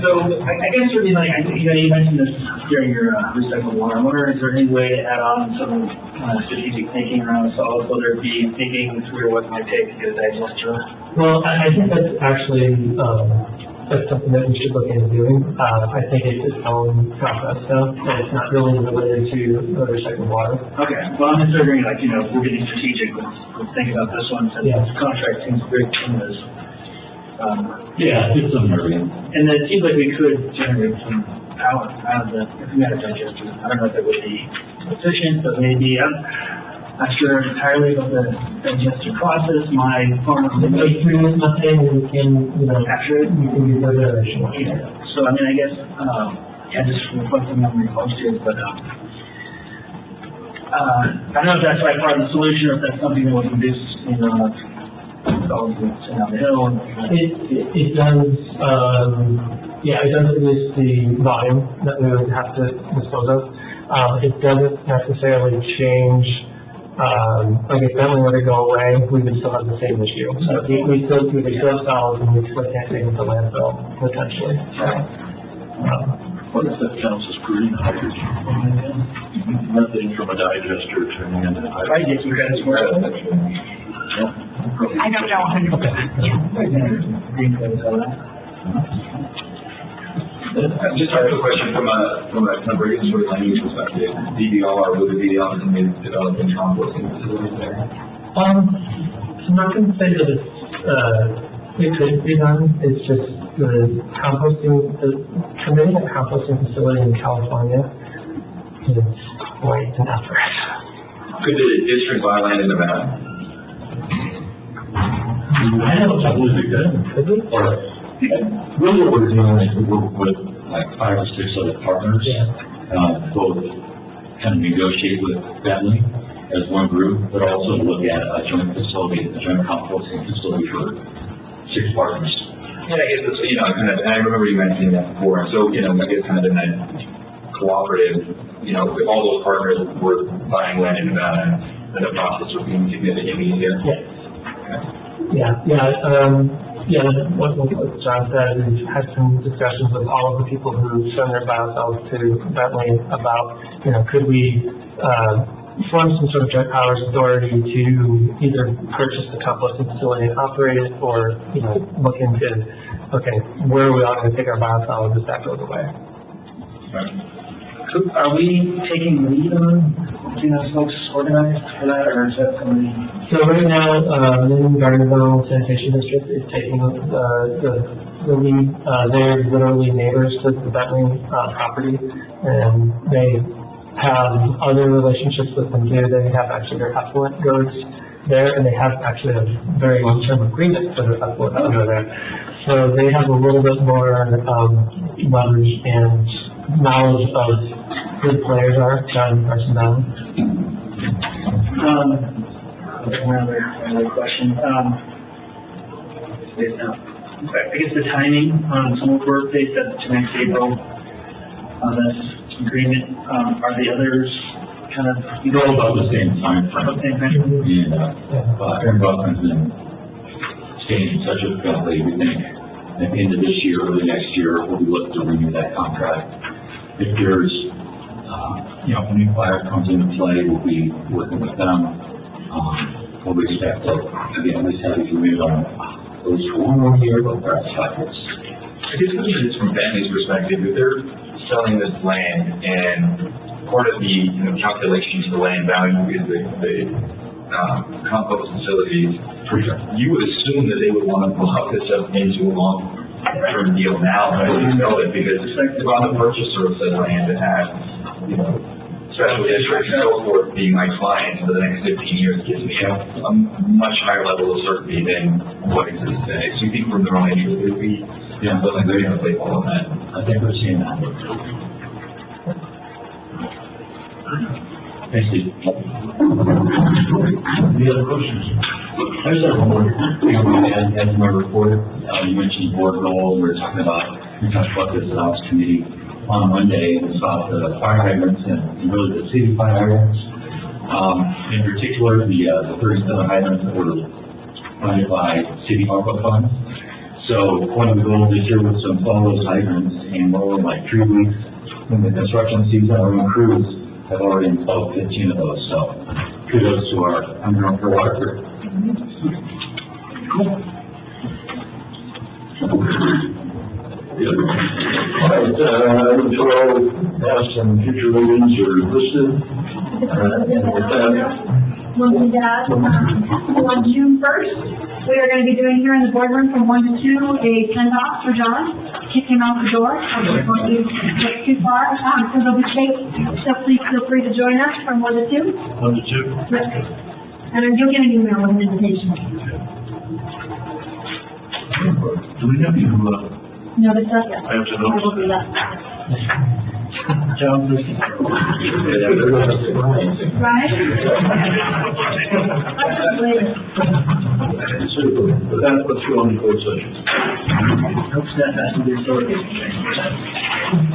So, I guess really like, you mentioned this during your recycled water. I'm wondering, is there any way to add on some strategic thinking around solids, whether it be thinking through what it might take to get a digester? Well, I think that's actually, that's something that we should look into doing. I think it's its own process though, and it's not really related to recycled water. Okay, well, I'm just wondering, like, if we're getting strategic, let's think about this one, since Yeah. this contract seems very seamless. Yeah, it's somewhere in. And then it seems like we could generate some power out of the, if we had a digester. I don't know if it would be efficient, but maybe, I'm not sure entirely about the digester process. My farmer If we use methane, we can, capture it. we can use that generation. So, I mean, I guess, just reflecting on my questions, but, I don't know if that's like part of the solution, or if that's something that would reduce, down the hill. It does, it does reduce the volume that we would have to dispose of. It doesn't necessarily change, like if that were to go away, we would still have the same issue. So we still solids and we still can't take them to landfill, potentially. What if that counts as green hydrogen? Methane from a digester turning into hydrogen. I get some credit for it. I don't know 100%. Just a quick question from a kind of regulatory land use perspective. DDR, would the DDR be developing composting facilities there? I'm not going to say that it could be done. It's just the committing a composting facility in California is quite an effort. Could the district buy land in Nevada? I have a couple of Could we? Really what we're doing is we work with like 5 or 6 other partners. Both kind of negotiate with Bentley as one group, but also look at a joint facility, a joint composting facility for 6 partners. And I guess it's, kind of, and I remember you mentioning that before, and so, I guess kind of in that cooperative, if all those partners were buying land in Nevada, then the process would be significantly easier. What John said, we've had some discussions with all of the people who send their biosolids to Bentley about, could we, form some sort of joint powers authority to either purchase the composting facility and operate it, or, look into, okay, where are we all going to take our biosolids if that goes away? Are we taking the lead on getting those folks organized for that, or is that somebody? So right now, the Gardnerville Sanitation District is taking the lead. They're literally neighbors to the Bentley property, and they have other relationships with them too. They have actually their effluent goes there, and they have actually a very long-term agreement for their effluent to go there. So they have a little bit more leverage and knowledge of who the players are, John Arsenal. Another question. I guess the timing on some of the work they said to next April on this agreement, are the others kind of? They're all about the same time frame. And, Aaron Buckman's been staying in touch with Bentley. We think at the end of this year, early next year, we'll be looking to renew that contract. If there's, a new buyer comes into play, we'll be working with them. We'll expect to, again, at least have it renewed on at least for 1 more year, but perhaps 5 years. I guess just from Bentley's perspective, if they're selling this land and part of the calculations of the land value is the compost facilities, you would assume that they would want to block this up into a long long-term deal now, but I do know it because if I'm the purchaser of said land that has, you know, special districts and so forth being my client for the next 15 years gives me a much higher level of certainty than what exists today. So you think from their own interest, it would be, they're going to play ball on that. I think we're seeing that. Thanks, Steve. Any other questions? I just have one more thing I want to add to my report. You mentioned board goals. We talked about this at House Committee on Monday. It's about the fire hydrants and really the city fire hydrants. In particular, the 37 hydrants that were funded by city ARPA funds. So one of the goals this year was to install those hydrants, and we're only like 3 weeks in the construction season. Our own crews have already installed 15 of those. So kudos to our underground for water crew. All right, item 12, past and future meetings are listed. And with that, Looking at, on June 1st, we are going to be doing here in the boardroom from 1 to 2, a send-off for John, kick him out the door. I don't want you to get too far, so there'll be cake, so please feel free to join us from 1 to 2. 1 to 2. And then you'll get an email with an invitation. Do we have you, Notice that? I have to I will do notice that. John, please. Right? Later. Super, but let's go on the closed session. Hope that has to be sorted.